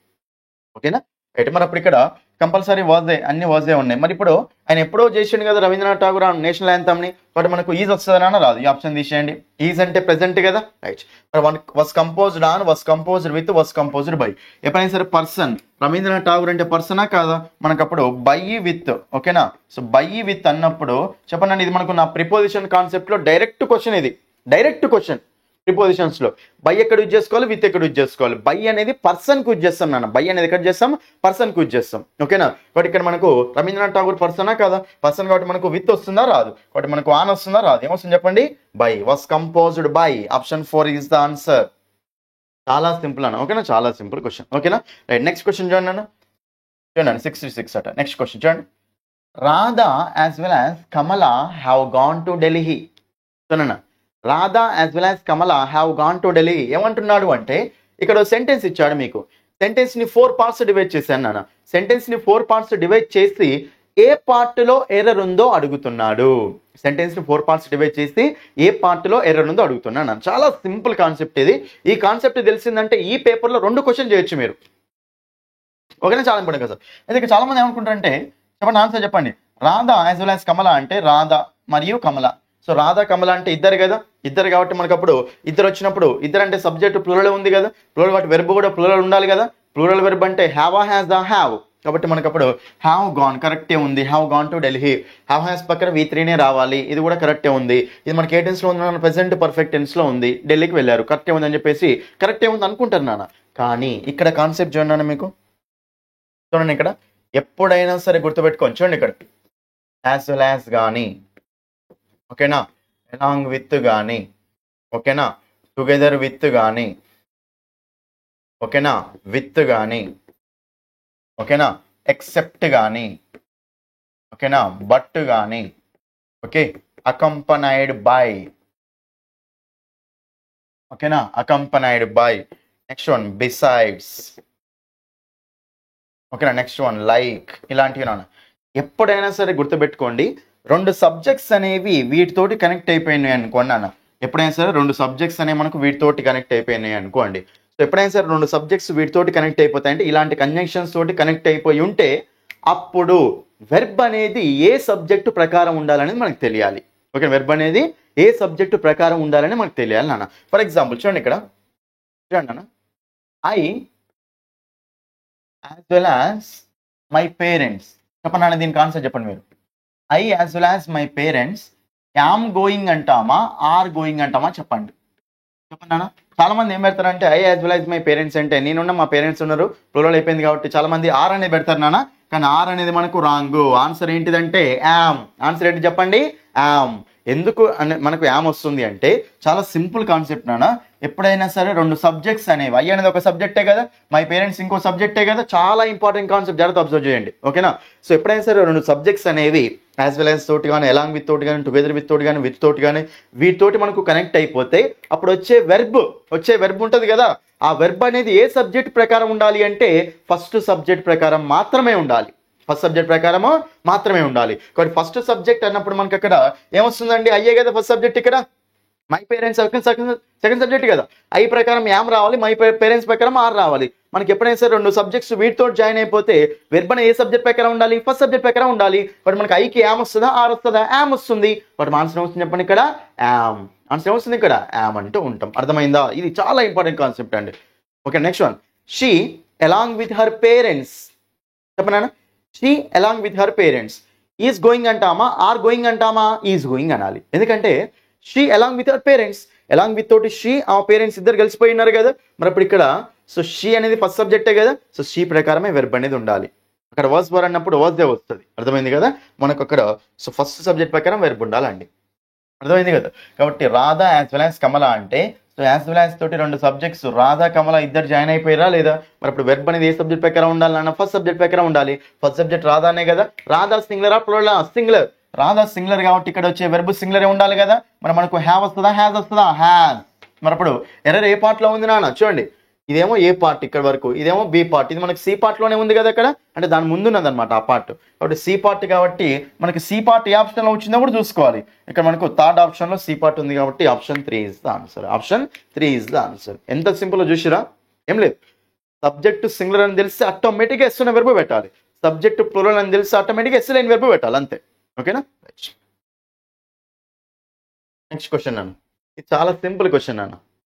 ఓకేనా? అయితే మరి అప్పుడు ఇక్కడ కంపల్సరీ వాజ్ దే, అన్ని వాజ్ దే ఉన్నాయి. మరి ఇప్పుడు ఆయన ఎప్పుడో చేసిండు కదా రవీంద్రనాథ్ ఠాగూర్ నేషనల్ యాంథమ్ని, కాబట్టి మనకు ఈజ్ వస్తుందనా రాదు, ఈ ఆప్షన్ తీసేయండి. ఈజ్ అంటే ప్రెసెంట్ కదా, రైట్. మరి was composed on, was composed with, was composed by. ఎప్పుడైనా సరే పర్సన్, రవీంద్రనాథ్ ఠాగూర్ అంటే పర్సనా కాదా, మనకు అప్పుడు బై విత్. ఓకేనా? సో బై విత్ అన్నప్పుడు చెప్పండి, ఇది మనకు నా ప్రిపోజిషన్ కాన్సెప్ట్లో డైరెక్ట్ క్వశ్చన్, ఇది డైరెక్ట్ క్వశ్చన్. ప్రిపోజిషన్స్ లో బై ఎక్కడ యూజ్ చేసుకోవాలి, విత్ ఎక్కడ యూజ్ చేసుకోవాలి. బై అనేది పర్సన్ కు యూజ్ చేస్తాం నాన్న, బై అనేది ఎక్కడ చేస్తాం, పర్సన్ కు యూజ్ చేస్తాం. ఓకేనా? కాబట్టి ఇక్కడ మనకు రవీంద్రనాథ్ ఠాగూర్ పర్సనా కదా, పర్సన్ కాబట్టి మనకు విత్ వస్తుందా రాదు, కాబట్టి మనకు ఆన్ వస్తుందా రాదు, ఏమొస్తుంది చెప్పండి, by. Was composed by, option 4 is the answer. చాలా సింపుల్ అన్న. ఓకేనా? చాలా సింపుల్ క్వశ్చన్. ఓకేనా? రైట్. నెక్స్ట్ క్వశ్చన్ చూడండి అన్న, చూడండి 66 అట. నెక్స్ట్ క్వశ్చన్ చూడండి. Radha as well as Kamala have gone to Delhi. చూడన్న, Radha as well as Kamala have gone to Delhi. ఏమంటున్నాడు అంటే ఇక్కడ సెంటెన్స్ ఇచ్చాడు మీకు. సెంటెన్స్ ని 4 పార్ట్స్ డివైడ్ చేశాను నాన్న. సెంటెన్స్ ని 4 పార్ట్స్ డివైడ్ చేసి ఏ పార్ట్ లో ఎర్రర్ ఉందో అడుగుతున్నాడు. సెంటెన్స్ ని 4 పార్ట్స్ డివైడ్ చేసి ఏ పార్ట్ లో ఎర్రర్ ఉందో అడుగుతున్నాను. చాలా సింపుల్ కాన్సెప్ట్ ఇది. ఈ కాన్సెప్ట్ తెలిసిందంటే ఈ పేపర్ లో 2 క్వశ్చన్ చేయొచ్చు మీరు. ఓకేనా? చాలా ఇంపార్టెంట్ కదా సార్. అయితే చాలా మంది ఏమనుకుంటారంటే, చెప్పండి ఆన్సర్ చెప్పండి. రాధా యాజ్ వెల్ యాజ్ కమల అంటే రాధా మరియు కమల. సో రాధా కమల అంటే ఇద్దరు కదా, ఇద్దరు కాబట్టి మనకు అప్పుడు ఇద్దరు వచ్చినప్పుడు, ఇద్దరు అంటే సబ్జెక్ట్ ప్లూరల్ ఉంది కదా, ప్లూరల్ కాబట్టి వెర్బ్ కూడా ప్లూరల్ ఉండాలి కదా. ప్లూరల్ వెర్బ్ అంటే హ్యావ్, హ్యాస్ ద హ్యావ్, కాబట్టి మనకు అప్పుడు హ్యావ్ గాన్ కరెక్టే ఉంది. Have gone to Delhi, have has పక్కన V3నే రావాలి, ఇది కూడా కరెక్టే ఉంది. ఇది మనకి ఏ టెన్స్ లో ఉంది, ప్రెసెంట్ పర్ఫెక్ట్ టెన్స్ లో ఉంది. ఢిల్లీకి వెళ్ళారు, కరెక్టే ఉంది అని చెప్పేసి కరెక్టే ఉంది అనుకుంటారు నాన్న. కానీ ఇక్కడ కాన్సెప్ట్ చూడండి మీకు, చూడండి ఇక్కడ ఎప్పుడైనా సరే గుర్తుపెట్టుకోండి. చూడండి ఇక్కడ యాజ్ వెల్ యాజ్ కానీ, ఓకేనా, అలాంగ్ విత్ కానీ, ఓకేనా, టుగెదర్ విత్ కానీ, ఓకేనా, విత్ కానీ, ఓకేనా, ఎక్సెప్ట్ కానీ, ఓకేనా, బట్ కానీ, ఓకే, అకంపనైడ్ బై, ఓకేనా, అకంపనైడ్ బై. నెక్స్ట్ వన్ బిసైడ్స్, ఓకేనా, నెక్స్ట్ వన్ లైక్, ఇలాంటివి నాన్న. ఎప్పుడైనా సరే గుర్తుపెట్టుకోండి, 2 సబ్జెక్ట్స్ అనేవి వీటితోటి కనెక్ట్ అయిపోయినాయి అనుకోండి అన్న. ఎప్పుడైనా సరే 2 సబ్జెక్ట్స్ అనేవి మనకు వీటితోటి కనెక్ట్ అయిపోయినాయి అనుకోండి. సో ఎప్పుడైనా సరే 2 సబ్జెక్ట్స్ వీటితోటి కనెక్ట్ అయిపోతాయి అంటే, ఇలాంటి కంజంక్షన్స్ తోటి కనెక్ట్ అయిపోయి ఉంటే అప్పుడు వెర్బ్ అనేది ఏ సబ్జెక్టు ప్రకారం ఉండాలనేది మనకు తెలియాలి. ఓకే, వెర్బ్ అనేది ఏ సబ్జెక్టు ప్రకారం ఉండాలని మనకు తెలియాలి నాన్న. ఫర్ ఎగ్జాంపుల్ చూడండి ఇక్కడ, చూడండి అన్న, I as well as my parents. చెప్పండి నాన్న, దీనికి ఆన్సర్ చెప్పండి మీరు. I as well as my parents am going అంటామా, ఆర్ గోయింగ్ అంటామా చెప్పండి. చెప్పండి నాన్న. చాలా మంది ఏం పెడతారంటే I as well as my parents అంటే నేనున్నా మా పేరెంట్స్ ఉన్నారు, ప్లూరల్ అయిపోయింది కాబట్టి చాలా మంది ఆర్ అనేది పెడతారు నాన్న. కానీ ఆర్ అనేది మనకు రాంగ్. ఆన్సర్ ఏంటిదంటే యామ్. ఆన్సర్ ఏంటి చెప్పండి, యామ్. ఎందుకు మనకు యామ్ వస్తుంది అంటే చాలా సింపుల్ కాన్సెప్ట్ నాన్న. ఎప్పుడైనా సరే 2 సబ్జెక్ట్స్ అనేవి, ఐ అనేది ఒక సబ్జెక్టే కదా, మై పేరెంట్స్ ఇంకో సబ్జెక్టే కదా, చాలా ఇంపార్టెంట్ కాన్సెప్ట్, జాగ్రత్త అబ్జర్వ్ చేయండి. ఓకేనా? సో ఎప్పుడైనా సరే 2 సబ్జెక్ట్స్ అనేవి యాజ్ వెల్ యాజ్ తోటి కానీ, అలాంగ్ విత్ తోటి కానీ, టుగెదర్ విత్ తోటి కానీ, విత్ తోటి కానీ, వీటితోటి మనకు కనెక్ట్ అయిపోతే అప్పుడు వచ్చే వెర్బ్ ఉంటుంది కదా, ఆ వెర్బ్ అనేది ఏ సబ్జెక్ట్ ప్రకారం ఉండాలి అంటే ఫస్ట్ సబ్జెక్ట్ ప్రకారం మాత్రమే ఉండాలి. ఫస్ట్ సబ్జెక్ట్ ప్రకారము మాత్రమే ఉండాలి. కాబట్టి ఫస్ట్ సబ్జెక్ట్ అన్నప్పుడు మనకి అక్కడ ఏమొస్తుందండి, అయ్యే కదా ఫస్ట్ సబ్జెక్ట్. ఇక్కడ మై పేరెంట్స్ సెకండ్ సబ్జెక్ట్ కదా, ఐ ప్రకారం యామ్ రావాలి, మై పేరెంట్స్ ప్రకారం ఆర్ రావాలి. మనకి ఎప్పుడైనా సరే 2 సబ్జెక్ట్స్ వీటితో జాయిన్ అయిపోతే వెర్బ్ ఏ సబ్జెక్ట్ ప్రకారం ఉండాలి, ఫస్ట్ సబ్జెక్ట్ ప్రకారం ఉండాలి. బట్ మనకి ఐకి యామ్ వస్తుందా, ఆర్ వస్తుందా, యామ్ వస్తుంది. బట్ ఆన్సర్ ఏమొస్తుంది చెప్పండి ఇక్కడ, యామ్. ఆన్సర్ ఏమొస్తుంది ఇక్కడ, యామ్ అంటూ ఉంటాం. అర్థమైందా? ఇది చాలా ఇంపార్టెంట్ కాన్సెప్ట్ అండి. Okay, next one, she along with her parents. చెప్పనా, she along with her parents is going అంటామా, ఆర్ గోయింగ్ అంటామా, ఈజ్ గోయింగ్ అనాలి. ఎందుకంటే she along with her parents, along with తోటి షీ ఆ పేరెంట్స్ ఇద్దరు కలిసిపోయి ఉన్నారు కదా. మరి అప్పుడు ఇక్కడ సో షీ అనేది ఫస్ట్ సబ్జెక్టే కదా, సో షీ ప్రకారమే వెర్బ్ అనేది ఉండాలి. అక్కడ వాస్ వర్ అన్నప్పుడు వాస్ దే వస్తుంది. అర్థమైంది కదా మనకు అక్కడ. సో ఫస్ట్ సబ్జెక్ట్ ప్రకారం వెర్బ్ ఉండాలండి. అర్థమైంది కదా. కాబట్టి రాధా యాజ్ వెల్ యాజ్ కమల అంటే, సో యాజ్ వెల్ యాజ్ తోటి 2 సబ్జెక్ట్స్ రాధా కమల ఇద్దరు జాయిన్ అయిపోయారా లేదా. మరి అప్పుడు వెర్బ్ అనేది ఏ సబ్జెక్ట్ ప్రకారం ఉండాలన్నా ఫస్ట్ సబ్జెక్ట్ ప్రకారం ఉండాలి. ఫస్ట్ సబ్జెక్ట్ రాధానే కదా. రాధా సింగులరా ప్లూరలా, సింగులర్. రాధా సింగులర్ కాబట్టి ఇక్కడ వచ్చే వెర్బ్ సింగులరే ఉండాలి కదా. మరి మనకు హ్యావ్ వస్తుందా, హ్యాజ్ వస్తుందా, హ్యాజ్. మరి అప్పుడు ఎర్రర్ ఏ పార్ట్ లో ఉంది నాన్న, చూడండి ఇదేమో ఏ పార్ట్ ఇక్కడ వరకు, ఇదేమో బి పార్ట్. ఇది మనకి సి పార్ట్లోనే ఉంది కదా అక్కడ, అంటే దాని ముందు ఉన్నది అనమాట ఆ పార్ట్. కాబట్టి సి పార్ట్ కాబట్టి మనకి సి పార్ట్ ఏ ఆప్షన్లో వచ్చిందో కూడా చూసుకోవాలి. ఇక్కడ మనకు థర్డ్ ఆప్షన్లో సి పార్ట్ ఉంది కాబట్టి option 3 is the answer. Option 3 is the answer. ఎంత సింపుల్ చూసిరా, ఏం లేదు. సబ్జెక్టు సింగులర్ అని తెలిస్తే ఆటోమేటిక్గా ఎస్ అనే వెర్బ్ పెట్టాలి, సబ్జెక్టు ప్లూరల్ అని తెలిస్తే ఆటోమేటిక్గా ఎస్ లేని వెర్బ్ పెట్టాలి, అంతే. ఓకేనా. నెక్స్ట్ క్వశ్చన్ అన్న, ఇది చాలా సింపుల్ క్వశ్చన్ అన్న.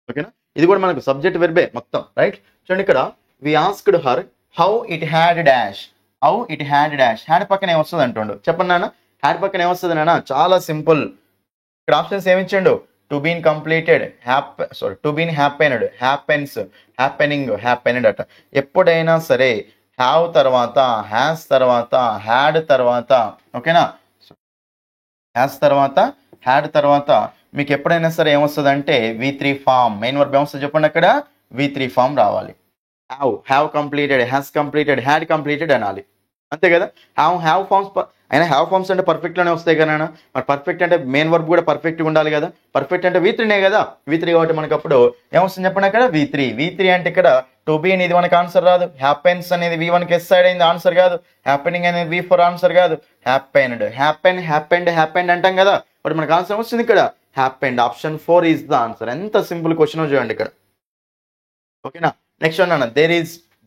ఓకేనా, ఇది కూడా మనకు సబ్జెక్ట్ వెర్బే మొత్తం, రైట్. చూడండి ఇక్కడ we asked her how it had dash. How it had dash, had పక్కన ఏమొస్తుంది అంటుండు, చెప్పండి నాన్న. హ్యాడ్ పక్కన ఏమొస్తుంది నాన్న, చాలా సింపుల్. ఇక్కడ ఆప్షన్స్ ఏమిచ్చిండు, to been completed, to been happened, happens, happening, happened అట. ఎప్పుడైనా సరే హ్యావ్ తర్వాత, హ్యాస్ తర్వాత, హ్యాడ్ తర్వాత, ఓకేనా, హ్యాస్ తర్వాత, హ్యాడ్ తర్వాత మీకు ఎప్పుడైనా సరే ఏమొస్తుంది అంటే V3 ఫామ్. మెయిన్ వర్బ్ ఏమొస్తుంది చెప్పండి, అక్కడ V3 ఫామ్ రావాలి. Have completed, has completed, had completed అనాలి, అంతే కదా. హ్యావ్ ఫామ్స్ అయినా హ్యావ్ ఫామ్స్ అంటే పర్ఫెక్ట్లోనే వస్తాయి కదా. మరి పర్ఫెక్ట్ అంటే మెయిన్ వర్బ్ కూడా పర్ఫెక్ట్గా ఉండాలి కదా. పర్ఫెక్ట్ అంటే V3నే కదా, V3 కాబట్టి మనకు అప్పుడు ఏమొస్తుంది చెప్పండి అక్కడ V3 అంటే ఇక్కడ టు బీ అనేది మనకు ఆన్సర్ రాదు. హ్యాపెన్స్ అనేది V1కి ఎస్ సైడ్ అయింది, ఆన్సర్ కాదు. హ్యాపెనింగ్ అనేది V4 ఆన్సర్ కాదు. హ్యాపెన్డ్, హ్యాపెండ్ అంటాం కదా, బట్ మనకు ఆన్సర్ వస్తుంది ఇక్కడ happened. Option 4 is the answer. ఎంత సింపుల్ క్వశ్చన్ చూడండి ఇక్కడ. ఓకేనా. నెక్స్ట్ వన్ అన్న,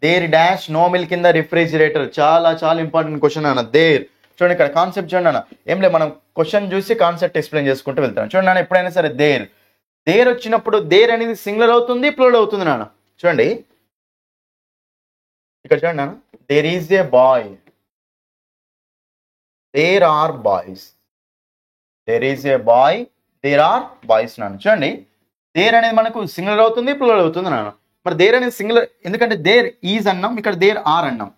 there dash no milk in the refrigerator. చాలా చాలా ఇంపార్టెంట్ క్వశ్చన్ అన్న. దేర్ చూడండి ఇక్కడ కాన్సెప్ట్ చూడండి అన్న. ఏం లేదు, మనం క్వశ్చన్ చూసి కాన్సెప్ట్ ఎక్స్ప్లెయిన్ చేసుకుంటూ వెళ్తాం. చూడండి అన్న, ఎప్పుడైనా సరే దేర్ వచ్చినప్పుడు దేర్ అనేది సింగులర్ అవుతుంది, ప్లూరల్ అవుతుంది నాన్న. చూడండి ఇక్కడ చూడండి నాన్న, there is a boy, there are boys. There is a boy, there are boys నాన్న. చూడండి దేర్ అనేది మనకు సింగులర్ అవుతుంది, ప్లూరల్ అవుతుంది నాన్న. మరి దేర్ అనేది సింగులర్, ఎందుకంటే దేర్ ఈజ్ అన్నాం, ఇక్కడ దేర్ ఆర్ అన్నాం.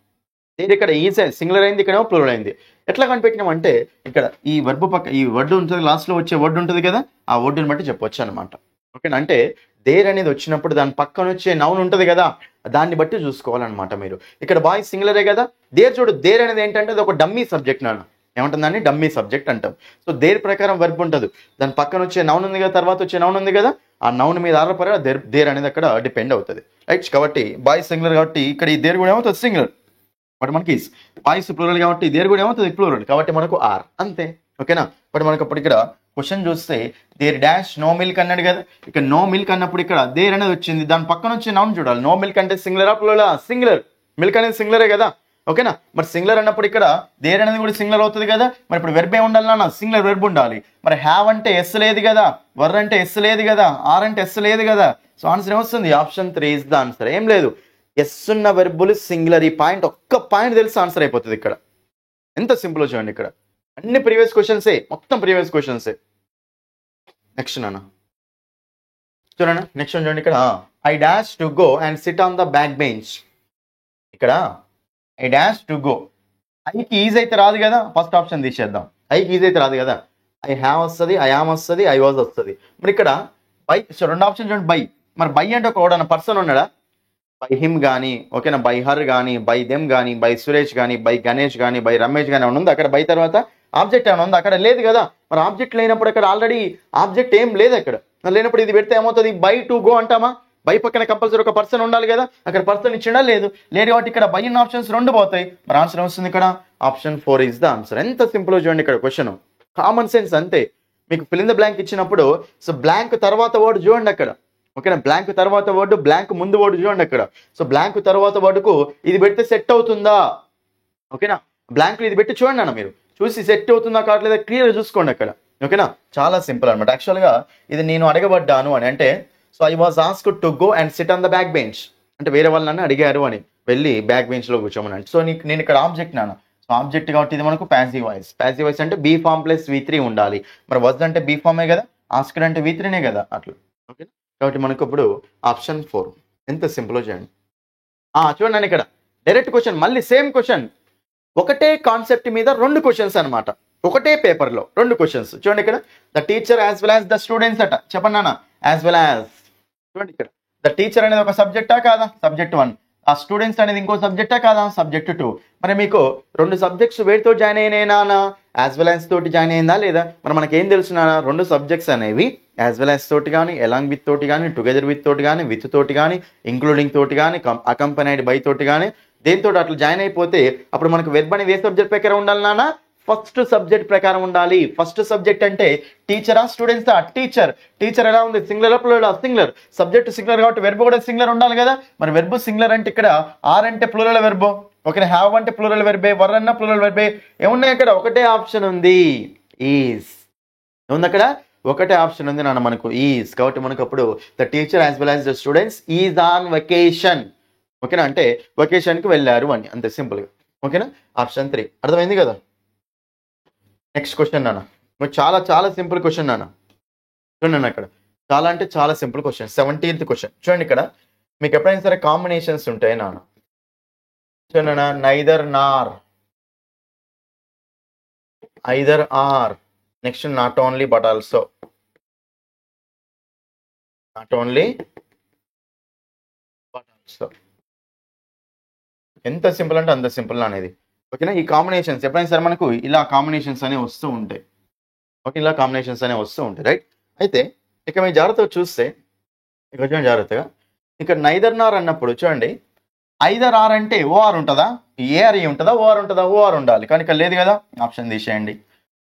దేర్ ఇక్కడ ఈజ్ సింగులర్ అయింది, ఇక్కడేమో ప్లూరల్ అయింది. ఎట్లా కనిపెట్టినాం అంటే ఇక్కడ ఈ వర్బ్ పక్క ఈ వర్డ్ ఉంటుంది, లాస్ట్లో వచ్చే వర్డ్ ఉంటుంది కదా, ఆ వర్డ్ని బట్టి చెప్పొచ్చు అనమాట. ఓకేనా. అంటే దేర్ అనేది వచ్చినప్పుడు దాని పక్కన వచ్చే నౌన్ ఉంటుంది కదా, దాన్ని బట్టి చూసుకోవాలన్నమాట మీరు. ఇక్కడ బాయ్ సింగులరే కదా, దేర్ చూడు, దేర్ అనేది ఏంటంటే అది ఒక డమ్మీ సబ్జెక్ట్ నాన్న. ఏమంటుందని, డమ్మీ సబ్జెక్ట్ అంటాం. సో దేర్ ప్రకారం వర్బ్ ఉంటుంది, దాని పక్కన వచ్చే నౌన్ ఉంది కదా, తర్వాత వచ్చే నౌన్ ఉంది కదా, ఆ నౌన్ మీద ఆధారపడి దేర్ అనేది అక్కడ డిపెండ్ అవుతుంది, రైట్. కాబట్టి బాయ్ సింగులర్ కాబట్టి ఇక్కడ ఈ దేర్ కూడా ఏమవుతుంది సింగులర్, బట్ మనకి బాయ్స్ ప్లూరల్ కాబట్టి దేర్ కూడా ఏమవుతుంది ప్లూరల్, కాబట్టి మనకు ఆర్, అంతే. ఓకేనా. బట్ మనకు అప్పుడు ఇక్కడ క్వశ్చన్ చూస్తే దేర్ డాష్ నో మిల్క్ అన్నాడు కదా, ఇక్కడ నో మిల్క్ అన్నప్పుడు ఇక్కడ దేర్ అనేది వచ్చింది, దాని పక్కన వచ్చే నౌన్ చూడాలి. నో మిల్క్ అంటే సింగులరా ప్లూరలా, సింగులర్. మిల్క్ అనేది సింగులరే కదా, ఓకేనా. మరి సింగులర్ అన్నప్పుడు ఇక్కడ దేర్ అనేది కూడా సింగులర్ అవుతుంది కదా. మరి ఇప్పుడు వెర్బ్ ఏమి ఉండాలన్నా, సింగులర్ వెర్బ్ ఉండాలి. మరి హ్యావ్ అంటే ఎస్ లేదు కదా, వర్ అంటే ఎస్ లేదు కదా, ఆర్ అంటే ఎస్ లేదు కదా. సో ఆన్సర్ ఏమొస్తుంది, ఆప్షన్ 3 ఇస్ ద ఆన్సర్. ఏం లేదు, ఎస్ ఉన్న వెర్బులు సింగులర్. ఈ పాయింట్ ఒక్క పాయింట్ తెలిసి ఆన్సర్ అయిపోతుంది ఇక్కడ. ఎంత సింపుల్ చూడండి, ఇక్కడ అన్ని ప్రీవియస్ క్వశ్చన్సే, మొత్తం ప్రీవియస్ క్వశ్చన్సే. నెక్స్ట్ నాన్న చూడండి, నెక్స్ట్ చూడండి ఇక్కడ I dash to go and sit on the back bench. ఇక్కడ ఐ డాష్ టు గో, ఐకి ఈజ్ అయితే రాదు కదా, ఫస్ట్ ఆప్షన్ తీసేద్దాం. ఐకి ఈజ్ అయితే రాదు కదా, ఐ హ్యావ్ వస్తుంది, ఐ యామ్ వస్తుంది, ఐ వాజ్ వస్తుంది. మరి ఇక్కడ బై, సో రెండు ఆప్షన్ చూడండి బై. మరి బై అంటే ఒక ఎవడన్నా పర్సన్ ఉన్నాడా, బై హిమ్ కానీ, ఓకేనా, బై హర్ కానీ, బై దెమ్ కానీ, బై సురేష్ కానీ, బై గణేష్ కానీ, బై రమేష్ కానీ ఏమైనా ఉంది అక్కడ. బై తర్వాత ఆబ్జెక్ట్ ఏమైనా ఉంది అక్కడ, లేదు కదా. మరి ఆబ్జెక్ట్ లేనప్పుడు అక్కడ ఆల్రెడీ ఆబ్జెక్ట్ ఏం లేదు అక్కడ. లేనప్పుడు ఇది పెడితే ఏమవుతుంది, బై టు గో అంటామా. బై పక్కన కంపల్సరీ ఒక పర్సన్ ఉండాలి కదా, అక్కడ పర్సన్ ఇచ్చిండా, లేదు కాబట్టి ఇక్కడ బై ఇన్ ఆప్షన్స్ రెండు పోతాయి. మరి ఆన్సర్ వస్తుంది ఇక్కడ ఆప్షన్ 4 ఇస్ ద ఆన్సర్. ఎంత సింపుల్ చూడండి ఇక్కడ క్వశ్చన్, కామన్ సెన్స్ అంతే. మీకు ఫిల్ ఇన్ ద బ్లాంక్ ఇచ్చినప్పుడు సో బ్లాంక్ తర్వాత వర్డ్ చూడండి అక్కడ, ఓకేనా. బ్లాంక్ తర్వాత వర్డ్, బ్లాంక్ ముందు వర్డ్ చూడండి అక్కడ. సో బ్లాంక్ తర్వాత వర్డ్కు ఇది పెడితే సెట్ అవుతుందా, ఓకేనా. బ్లాంక్ ఇది పెట్టి చూడండి అన్న, మీరు చూసి సెట్ అవుతుందా కావట్లేదా క్లియర్గా చూసుకోండి అక్కడ, ఓకేనా. చాలా సింపుల్ అనమాట. యాక్చువల్గా ఇది నేను అడగబడ్డాను అని అంటే, so I was asked to go and sit on the back bench అంటే వేరే వాళ్ళని అడిగారు అని, వెళ్ళి బ్యాక్ బెంచ్లో కూర్చోమని అంటే. సో నేను ఇక్కడ ఆబ్జెక్ట్ నాన్న, సో ఆబ్జెక్ట్ కాబట్టి ఇది మనకు ప్యాసివ్ వాయిస్. ప్యాసివ్ వాయిస్ అంటే బీ ఫామ్ ప్లస్ V3 ఉండాలి. మరి వజ్ అంటే బీ ఫామే కదా, ఆస్క్డ్ అంటే V3నే కదా, అట్లా, ఓకే. కాబట్టి మనకు ఇప్పుడు ఆప్షన్ 4. ఎంత సింపుల్ చేయండి. చూడండి నేను ఇక్కడ డైరెక్ట్ క్వశ్చన్, మళ్ళీ సేమ్ క్వశ్చన్, ఒకటే కాన్సెప్ట్ మీద 2 క్వశ్చన్స్ అనమాట, ఒకటే పేపర్లో 2 క్వశ్చన్స్. చూడండి ఇక్కడ the teacher as well as the students అట, చెప్పండి నాన్న. యాజ్ వెల్ యాజ్, చూడండి ఇక్కడ ద టీచర్ అనేది ఒక సబ్జెక్టా కాదా, సబ్జెక్ట్ 1. ఆ స్టూడెంట్స్ అనేది ఇంకో సబ్జెక్టా కాదా, సబ్జెక్ట్ 2. మరి మీకు 2 సబ్జెక్ట్స్ వేటితో జాయిన్ అయినాయినా, యాజ్ వెల్ యాజ్ తోటి జాయిన్ అయిందా లేదా. మరి మనకేం తెలుసు నాన్న, 2 సబ్జెక్ట్స్ అనేవి యాజ్ వెల్ యాజ్ తోటి కానీ, ఎలాంగ్ విత్ తోటి కానీ, టుగెదర్ విత్ తోటి కానీ, విత్ తోటి కానీ, ఇంక్లూడింగ్ తోటి కానీ, అకంపనైడ్ బై తోటి కానీ, దేంతో అట్లా జాయిన్ అయిపోతే అప్పుడు మనకు వెర్బ్ అనేది ఏ సబ్జెక్ట్ ప్రకారం ఉండాలి నాన్న? ఫస్ట్ సబ్జెక్ట్ ప్రకారం ఉండాలి. ఫస్ట్ సబ్జెక్ట్ అంటే టీచరా స్టూడెంట్సా? టీచర్. టీచర్ ఎలా ఉంది? Singular plural? Singular. Subject singular కాబట్టి వెర్బ్ కూడా సింగులర్ ఉండాలి కదా. మరి వెర్బ్ సింగులర్ అంటే ఇక్కడ ఆర్ అంటే ప్లూరల్ వెర్బ్, ఓకే, హ్యావ్ అంటే ప్లూరల్ వెర్బే, వర్ అన్న ప్లూరల్ వెర్బే. ఏమున్నాయి అక్కడ? ఒకటే ఆప్షన్ ఉంది, ఈజ్. ఏముంది అక్కడ? ఒకటే ఆప్షన్ ఉంది నాన్న మనకు, ఈజ్. కాబట్టి మనకు అప్పుడు the teacher as well as the students is on vacation. ఓకేనా? అంటే వెకేషన్కి వెళ్ళారు అని, అంతే సింపుల్గా. ఓకేనా? ఆప్షన్ 3 అర్థమైంది కదా. నెక్స్ట్ క్వశ్చన్ నాన్న, చాలా చాలా సింపుల్ క్వశ్చన్ నాన్న. చూడండి అక్కడ చాలా అంటే చాలా సింపుల్ క్వశ్చన్. 17th క్వశ్చన్ చూడండి. ఇక్కడ మీకు ఎప్పుడైనా సరే కాంబినేషన్స్ ఉంటాయి నాన్న. చూడండి నాన్న, neither Nar, either are, next not only but also, not only but also. ఎంత సింపుల్ అంటే అంత సింపుల్ అనేది. ఓకేనా? ఈ కాంబినేషన్స్ ఎప్పుడైనా సరే మనకు ఇలా కాంబినేషన్స్ అనేవి వస్తూ ఉంటాయి. ఓకే, ఇలా కాంబినేషన్స్ అనేవి వస్తూ ఉంటాయి, రైట్? అయితే ఇక మీరు జాగ్రత్తగా చూస్తే, ఇక్కడ చూడండి జాగ్రత్తగా, ఇక్కడ నైదర్ నార్ అన్నప్పుడు చూడండి, ఐదర్ ఆర్ అంటే ఓఆర్ ఉంటుందా? ఏఆర్ఈ ఉంటుందా? ఓఆర్ ఉంటుందా? ఓఆర్ ఉండాలి, కానీ ఇక్కడ లేదు కదా, ఆప్షన్ తీసేయండి.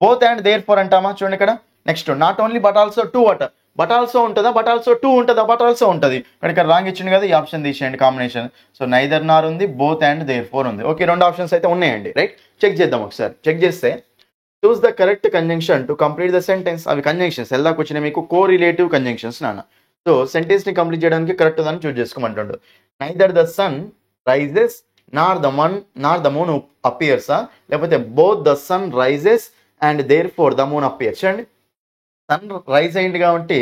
బోత్ అండ్ దేర్ ఫోర్ అంటామా? చూడండి ఇక్కడ. Next not only but also two అట, బట్ ఆల్సో ఉంటుందా? బట్ ఆల్సో టూ ఉంటుందా? బట్ ఆల్సో ఉంటుంది. ఇక్కడ రాంగ్ ఇచ్చింది కదా, ఈ ఆప్షన్ తీసేయండి కాంబినేషన్. సో నైదర్ నార్ ఉంది, బోత్ అండ్ దేర్ ఫోర్ ఉంది. ఓకే, 2 ఆప్షన్స్ అయితే ఉన్నాయండి, రైట్? చెక్ చేద్దాం ఒకసారి. చెక్ చేస్తే choose the correct conjunction to complete the sentence. అవి కంజంక్షన్స్ ఎల్లాకి వచ్చినాయి మీకు, కో రిలేటివ్ కంజంక్షన్స్ నాన్న. సో సెంటెన్స్ ని కంప్లీట్ చేయడానికి కరెక్ట్ దాన్ని చూస్ చేసుకోమంటుండు. Neither the sun rises nor the moon అపియర్సా, లేకపోతే both the sun rises and therefore the moon appears. చూడండి, సన్ రైజ్ అయింది కాబట్టి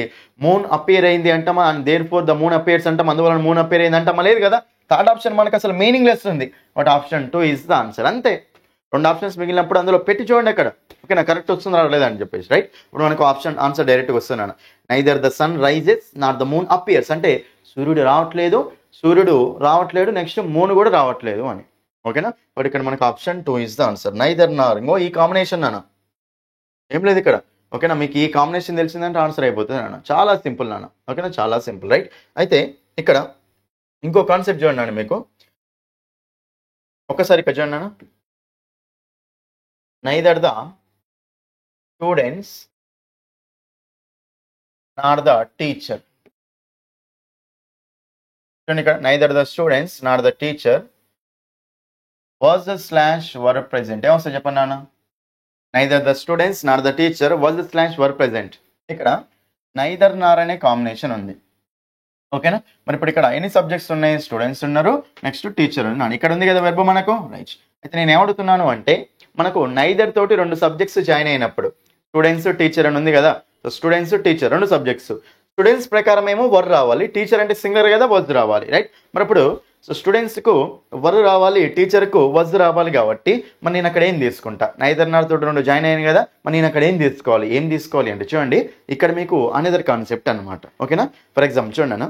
మూన్ అపియర్ అయింది అంటామా, and therefore the moon appears అంటాం, అందువల్ల మూన్ అపియర్ అయింది అంటామా? లేదు కదా. థర్డ్ ఆప్షన్ మనకు అసలు మీనింగ్ లెస్ ఉంది, but option 2 is the answer. అంతే. 2 ఆప్షన్స్ మిగిలినప్పుడు అందులో పెట్టి చూడండి అక్కడ, ఓకేనా, కరెక్ట్ వస్తుందా లేదని చెప్పేసి, రైట్? ఇప్పుడు మనకు ఆన్సర్ డైరెక్ట్గా వస్తున్నాను. Neither the sun rises not the moon appears అంటే సూర్యుడు రావట్లేడు, నెక్స్ట్ మూన్ కూడా రావట్లేదు అని. ఓకేనా? బట్ ఇక్కడ మనకు option 2 is the answer. Neither నార్, ఇంకో ఈ కాంబినేషన్ నాన్న, ఏం లేదు ఇక్కడ. ఓకేనా? మీకు ఈ కాంబినేషన్ తెలిసిందంటే ఆన్సర్ అయిపోతుంది నాన్న. చాలా సింపుల్ నాన్న. ఓకేనా? చాలా సింపుల్, రైట్? అయితే ఇక్కడ ఇంకో కాన్సెప్ట్ చూడండి మీకు, ఒక్కసారి ఇక్కడ చూడండి నాన్న. Neither the students nor the teacher. చూడండి ఇక్కడ, neither the students nor the teacher was the slash were present. ఏమొస్తుంది చెప్పండి నాన్న? Neither the students nor the teacher was the slash were present. ఇక్కడ నైదర్ నార్ అనే కాంబినేషన్ ఉంది. ఓకేనా? మరి ఇప్పుడు ఇక్కడ ఎన్ని సబ్జెక్ట్స్ ఉన్నాయి? స్టూడెంట్స్ ఉన్నారు, నెక్స్ట్ టీచర్ ఉన్నాడు. ఇక్కడ ఉంది కదా వెర్బ్ మనకు, రైట్? అయితే నేను ఏమడుగుతున్నాను అంటే, మనకు నైదర్ తోటి 2 సబ్జెక్ట్స్ జాయిన్ అయినప్పుడు, స్టూడెంట్స్ టీచర్ అని ఉంది కదా, so students teacher 2 subjects. Students ప్రకారం ఏమో వర్ రావాలి, టీచర్ అంటే సింగులర్ కదా, వజ్ రావాలి, రైట్? మరి ఇప్పుడు సో స్టూడెంట్స్కు వర్ రావాలి, టీచర్కు వజ్ రావాలి కాబట్టి మరి నేను అక్కడ ఏం తీసుకుంటా? నైదర్ నార్ తోటి 2 జాయిన్ అయ్యాను కదా, మరి నేను అక్కడ ఏం తీసుకోవాలి అంటే చూడండి, ఇక్కడ మీకు అనదర్ కాన్సెప్ట్ అనమాట. ఓకేనా? ఫర్ ఎగ్జాంపుల్ చూడండి అన్న,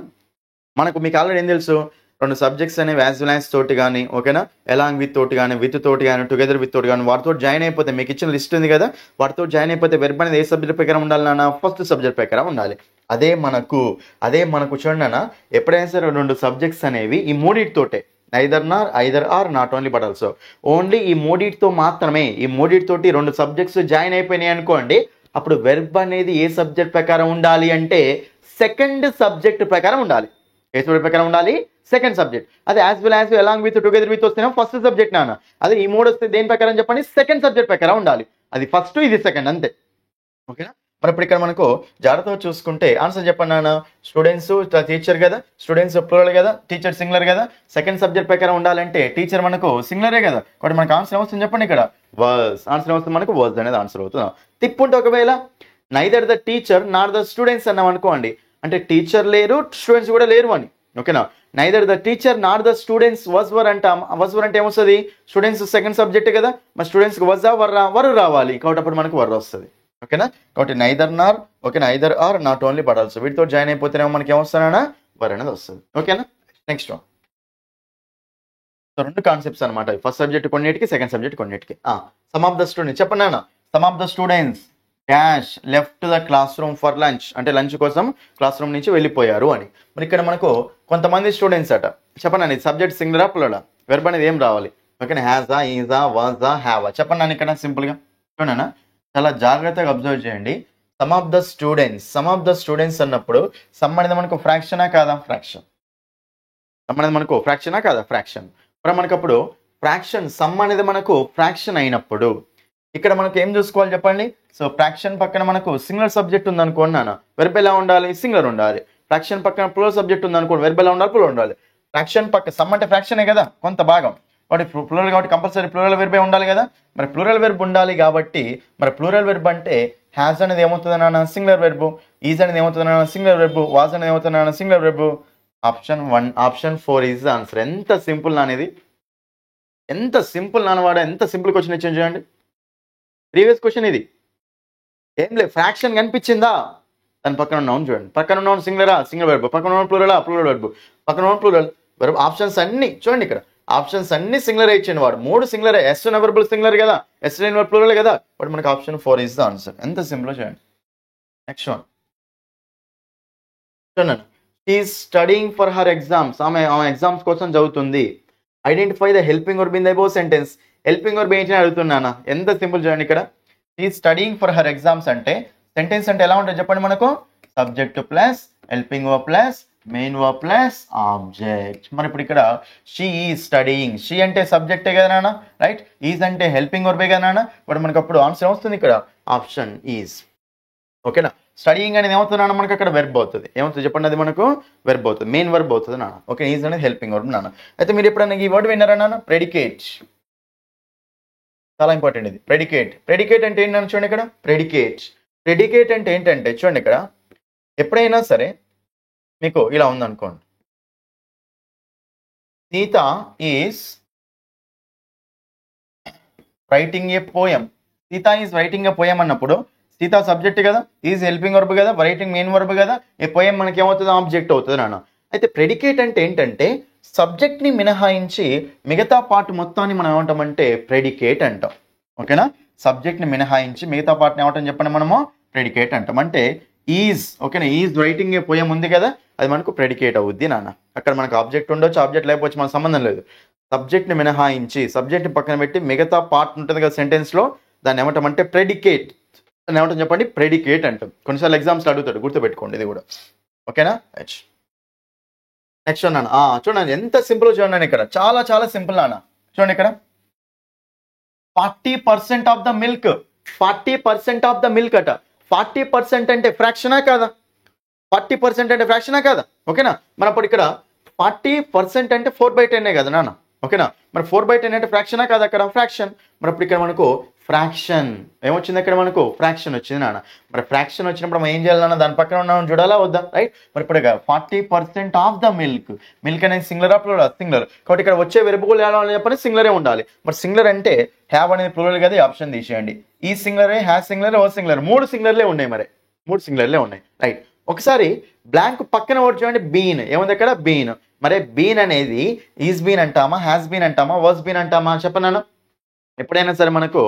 మీకు ఆల్రెడీ ఏం తెలుసు, 2 సబ్జెక్ట్స్ అనేవి యాజ్ వెల్ యాజ్ తోటి కానీ, ఓకేనా, ఎలాంగ్ విత్ తోటి కానీ, విత్ తోటి కానీ, టుగెదర్ విత్ తోటి కానీ, వాటితో జాయిన్ అయిపోతే మీకు ఇచ్చిన లిస్ట్ ఉంది కదా, వాటితో జాయిన్ అయిపోతే వెర్బ్ అనేది ఏ సబ్జెక్ట్ ప్రకారం ఉండాలి నాన్న? ఫస్ట్ సబ్జెక్ట్ ప్రకారం ఉండాలి. అదే మనకు చూడండి అన్న, ఎప్పుడైనా సరే 2 సబ్జెక్ట్స్ అనేవి ఈ మూడిటితోటే, either Nar, either are, not only but also, only ఈ మూడిటితో మాత్రమే, ఈ మూడిటితోటి 2 సబ్జెక్ట్స్ జాయిన్ అయిపోయినాయి అనుకోండి, అప్పుడు వెర్బ్ అనేది ఏ సబ్జెక్ట్ ప్రకారం ఉండాలి అంటే సెకండ్ సబ్జెక్ట్ ప్రకారం ఉండాలి. ఏ సబ్జెక్ట్ ప్రకారం ఉండాలి? Second subject. అదే as well as, along with, together with వస్తేనే ఫస్ట్ సబ్జెక్ట్ నాన్న. అదే ఈ 3 వస్తే దేని ప్రకారం చెప్పండి? సెకండ్ సబ్జెక్ట్ ప్రకారం ఉండాలి. అది ఫస్ట్, ఇది సెకండ్, అంతే. ఓకేనా? మరి ఇప్పుడు ఇక్కడ మనకు జాగ్రత్తగా చూసుకుంటే ఆన్సర్ చెప్పండి నాన్న. స్టూడెంట్స్ టీచర్ కదా, స్టూడెంట్స్ ప్లూరల్ కదా, టీచర్ సింగులర్ కదా, సెకండ్ సబ్జెక్ట్ ప్రకారం ఉండాలంటే టీచర్ మనకు సింగులరే కదా, కాబట్టి మనకు ఆన్సర్ ఏమొస్తుంది చెప్పండి? ఇక్కడ వాజ్. ఆన్సర్ ఏమొస్తుంది మనకు? వాజ్ అనేది ఆన్సర్ అవుతుంది. తిప్పుంటే ఒకవేళ neither the teacher nor the students అన్నాం అనుకోండి, అంటే టీచర్ లేరు, స్టూడెంట్స్ కూడా లేరు అని. ఓకేనా? Neither the teacher nor the students was were అంటాం. వజ్ వర్ అంటే ఏమొస్తుంది? స్టూడెంట్స్ సెకండ్ సబ్జెక్ట్ కదా, మరి స్టూడెంట్స్కి వజ్ వర్ రావాలి, కాబట్టి అప్పుడు మనకు వర్ వస్తుంది. ఓకేనా? కాబట్టి నైదర్ నార్, ఓకేనా, either are, not only but also, వీటితో జాయిన్ అయిపోతేనేమో మనకి ఏమొస్తానా? వర్ అనేది వస్తుంది. ఓకేనా? నెక్స్ట్ సో 2 కాన్సెప్ట్స్ అనమాట. ఫస్ట్ సబ్జెక్ట్ కొన్నిటికి, సెకండ్ సబ్జెక్ట్ కొన్నిటికి. సమ్ ఆఫ్ ద స్టూడెంట్స్ చెప్పండి నాన్న. Some of the students dash left the class room for lunch అంటే లంచ్ కోసం క్లాస్ రూమ్ నుంచి వెళ్ళిపోయారు అని. మరి ఇక్కడ మనకు కొంతమంది స్టూడెంట్స్ అట చెప్పండి అండి, సబ్జెక్ట్ సింగులరా ప్లూరలా? వెర్బ్ అనేది ఏం రావాలి? ఓకేనా, హ్యాజా, ఈజా, వాజా, హ్యావా. చెప్పండి అని ఇక్కడ సింపుల్గా చూడనా, చాలా జాగ్రత్తగా అబ్జర్వ్ చేయండి. సమ్ ఆఫ్ ద స్టూడెంట్స్ అన్నప్పుడు సమ్ అనేది మనకు ఫ్రాక్షనా కాదా? ఫ్రాక్షన్. సమ్ అనేది మనకు ఫ్రాక్షనా కాదా? ఫ్రాక్షన్. మరి మనకు అప్పుడు ఫ్రాక్షన్ సమ్ అనేది మనకు ఫ్రాక్షన్ అయినప్పుడు ఇక్కడ మనకు ఏం చూసుకోవాలి చెప్పండి. సో ఫ్రాక్షన్ పక్కన మనకు సింగులర్ సబ్జెక్ట్ ఉంది అనుకోండి, వెర్బ్ ఎలా ఉండాలి? సింగులర్ ఉండాలి. ఫ్రాక్షన్ పక్కన ప్లూరల్ సబ్జెక్ట్ ఉంది అనుకోండి, వెర్బ్ ఎలా ఉండాలి? ప్లూరల్ ఉండాలి. ఫ్రాక్షన్ పక్క సమ్ అంటే ఫ్రాక్షనే కదా, కొంత భాగం, కాబట్టి ప్లూరల్ కాబట్టి కంపల్సరీ ప్లూరల్ వెర్బే ఉండాలి కదా. మరి ప్లూరల్ వెర్బ్ ఉండాలి కాబట్టి మరి ప్లూరల్ వెర్బ్ అంటే హ్యాజ్ అనేది ఏమవుతుంది నాన్న? Singular verb. ఈజ్ అనేది ఏమవుతుంది నాన్న? Singular verb. వాజ్ అనేది ఏమవుతుంది నాన్న? Singular verb. Option 4 is the answer. ఎంత సింపుల్ నానేది, ఎంత సింపుల్ నాన్నవాడ, ఎంత సింపుల్ క్వశ్చన్ ఇచ్చాను చూడండి. ప్రీవియస్ క్వశ్చన్ ఇది ఏం లేదు, ఫ్రాక్షన్ కనిపించిందా? దాని పక్కన నౌన్ చూడండి, పక్కన నౌన్ సింగులరా? Singular verb. పక్కన నౌన్ ప్లూరలా? Plural verb. పక్కన నౌన్ ప్లూరల్ వెర్బ్. ఆప్షన్స్ అన్ని చూడండి, ఇక్కడ ఆప్షన్స్ అన్ని సింగులర్ ఇచ్చింది వాడు, 3 సింగులర్. ఎస్ వెర్బుల్ సింగులర్ కదా, ఎస్ లేని వర్బ్ ప్లూరల్ కదా, బట్ మనకు ఆప్షన్ 4 ఈజ్ ద ఆన్సర్. ఎంత సింపుల్ చూడండి. నెక్స్ట్ వన్ చూడండి, she is studying for her exams. ఆమె ఎగ్జామ్స్ కోసం చదువుతుంది. Identify the helping verb in the above sentence. Helping verb ఏంటి అడుగుతున్నానా? ఎంత సింపుల్ చూడండి, ఇక్కడ she is studying for her exams అంటే సెంటెన్స్ అంటే ఎలా ఉంటుంది చెప్పండి మనకు? Subject plus helping verb plus main verb plus object. మరి ఇప్పుడు ఇక్కడ షీ ఈజ్ స్టడీయింగ్, షీ అంటే సబ్జెక్టే కదా నాన్న, రైట్? ఈజ్ అంటే హెల్పింగ్ వర్బే కదా నాన్న, బట్ మనకు అప్పుడు ఆన్సర్ వస్తుంది ఇక్కడ ఆప్షన్ ఈజ్. ఓకేనా, స్టడీయింగ్ అనేది ఏమవుతుంది నాన్న? మనకు అక్కడ వెర్బ్ అవుతుంది. ఏమవుతుంది చెప్పండి? అది మనకు వెర్బ్ అవుతుంది, మెయిన్ వెర్బ్ అవుతుంది నాన్న. ఓకే, ఈజ్ అనేది హెల్పింగ్ వర్బ్ నాన్న. అయితే మీరు ఎప్పుడైనా ఈ వర్డ్ విన్నారా నాన్న? ప్రెడికేట్. చాలా ఇంపార్టెంట్ ఇది, ప్రెడికేట్. ప్రెడికేట్ అంటే ఏంటని చూడండి ఇక్కడ, ప్రెడికేట్ అంటే ఏంటంటే చూడండి ఇక్కడ, ఎప్పుడైనా సరే మీకు ఇలా ఉందనుకోండి, Sita is writing a poem. Sita is writing a poem అన్నప్పుడు సీత సబ్జెక్ట్ కదా, ఈజ్ హెల్పింగ్ వర్బ్ కదా, రైటింగ్ మెయిన్ వర్బ్ కదా, ఏ పోయం మనకి ఏమవుతుంది? ఆబ్జెక్ట్ అవుతుంది నాన్న. అయితే ప్రెడికేట్ అంటే ఏంటంటే సబ్జెక్ట్ని మినహాయించి మిగతా పార్ట్ మొత్తాన్ని మనం ఏమంటామంటే ప్రెడికేట్ అంటాం. ఓకేనా, సబ్జెక్ట్ని మినహాయించి మిగతా పార్ట్ని ఏమంటాం చెప్పండి మనము? ప్రెడికేట్ అంటాం. అంటే ఈజ్, ఓకేనా, ఈజ్ రైటింగ్ ఏ పోయం ఉంది కదా, అది మనకు ప్రెడికేట్ అవుద్ది నాన్న. అక్కడ మనకు ఆబ్జెక్ట్ ఉండొచ్చు, ఆబ్జెక్ట్ లేకపోవచ్చు, మనకు సంబంధం లేదు. సబ్జెక్ట్ని మినహాయించి సబ్జెక్ట్ని పక్కన పెట్టి మిగతా పార్ట్ ఉంటుంది కదా సెంటెన్స్లో, దాన్ని ఏమంటామంటే ప్రెడికేట్. దాన్ని ఏమంటాం చెప్పండి? ప్రెడికేట్ అంటాం. కొన్నిసార్లు ఎగ్జామ్స్లో అడుగుతాడు, గుర్తుపెట్టుకోండి ఇది కూడా. ఓకేనా, నెక్స్ట్ నాన్న చూడండి ఎంత సింపుల్ చూడండి ఇక్కడ, చాలా చాలా సింపుల్ నాన్న. చూడండి ఇక్కడ 40% of the milk, 40% of the milk అట. 40% అంటే ఫ్రాక్షనా కాదా? 40% అంటే ఫ్రాక్షనా కాదా? ఓకేనా, మరి అప్పుడు ఇక్కడ 40% అంటే 4/10 కదా నాన్న. ఓకేనా, మరి 4/10 అంటే ఫ్రాక్షనా కాదా? అక్కడ ఫ్రాక్షన్. మరి అప్పుడు ఇక్కడ మనకు ఫ్రాక్షన్ ఏమొచ్చింది? అక్కడ మనకు ఫ్రాక్షన్ వచ్చింది నాన్న. మరి ఫ్రాక్షన్ వచ్చినప్పుడు మనం ఏం చేయాలన్నా దాని పక్కన ఉన్నాం చూడాలా వద్దా? రైట్. మరి ఇప్పుడు 40% ఆఫ్ ద మిల్క్ అనేది సింగులర్ ప్లూరల్? సింగులర్. కాబట్టి ఇక్కడ వచ్చే వెర్బ్ కూడా ఎలా చెప్పని సింగులరే ఉండాలి. మరి సింగులర్ అంటే హ్యావ్ అనేది ప్లూరల్ కదా, ఆప్షన్ తీసేయండి. ఈ సింగులరే, హ్యావ్ సింగులర్, ఓ సింగులర్, 3 సింగులర్లే ఉన్నాయి. మరి 3 సింగులర్లే ఉన్నాయి, రైట్. ఒకసారి బ్లాంక్ పక్కన వర్డ్ చూడండి, బీన్. ఏముంది అక్కడ? బీన్. మరి బీన్ అనేది ఈజ్ బీన్ అంటామా, హ్యాస్ బీన్ అంటామా, వాజ్ బీన్ అంటామా చెప్పన్నాను? ఎప్పుడైనా సరే మనకు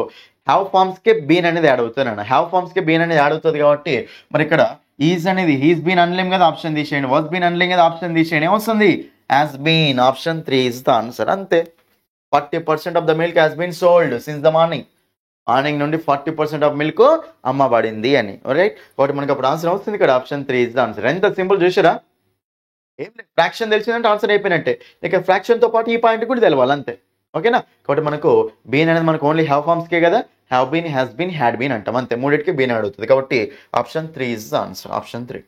హ్యావ్ ఫార్మ్స్కే బీన్ అనేది యాడ్ అవుతుంది అన్న. హ్యావ్ ఫార్మ్స్కే బీన్ అనేది యాడ్ అవుతుంది కాబట్టి మరి ఇక్కడ ఈజ్ అనేది హీస్ బీన్ అనలేం కదా, ఆప్షన్ తీసేయండి. వాజ్ బీన్ అనలేం కదా, ఆప్షన్ తీసేయండి. ఏమొస్తుంది? Has been. Option 3 is the answer. అంతే. 40% of the milk has been sold since the morning. Morning నుండి 40% ఆఫ్ మిల్క్ అమ్మబడింది అని, రైట్. కాబట్టి మనకు అప్పుడు ఆన్సర్ వస్తుంది ఇక్కడ ఆప్షన్ 3 ఈజ్ ద ఆన్సర్. ఎంత సింపుల్ చూసారా? ఏం లేదు, ఫ్రాక్షన్ తెలిసిందంటే ఆన్సర్ అయిపోయినట్టే. ఇక ఫ్రాక్షన్తో పాటు ఈ పాయింట్ కూడా తెలవాలి అంతే. ఓకేనా, కాబట్టి మనకు బీన్ అనేది మనకు ఓన్లీ హ్యావ్ ఫార్మ్స్కే కదా, have been, has been, had been అంటాం అంతే. మూడింటికి బీన్ అడుగుతుంది కాబట్టి option 3 is the answer. Option 3.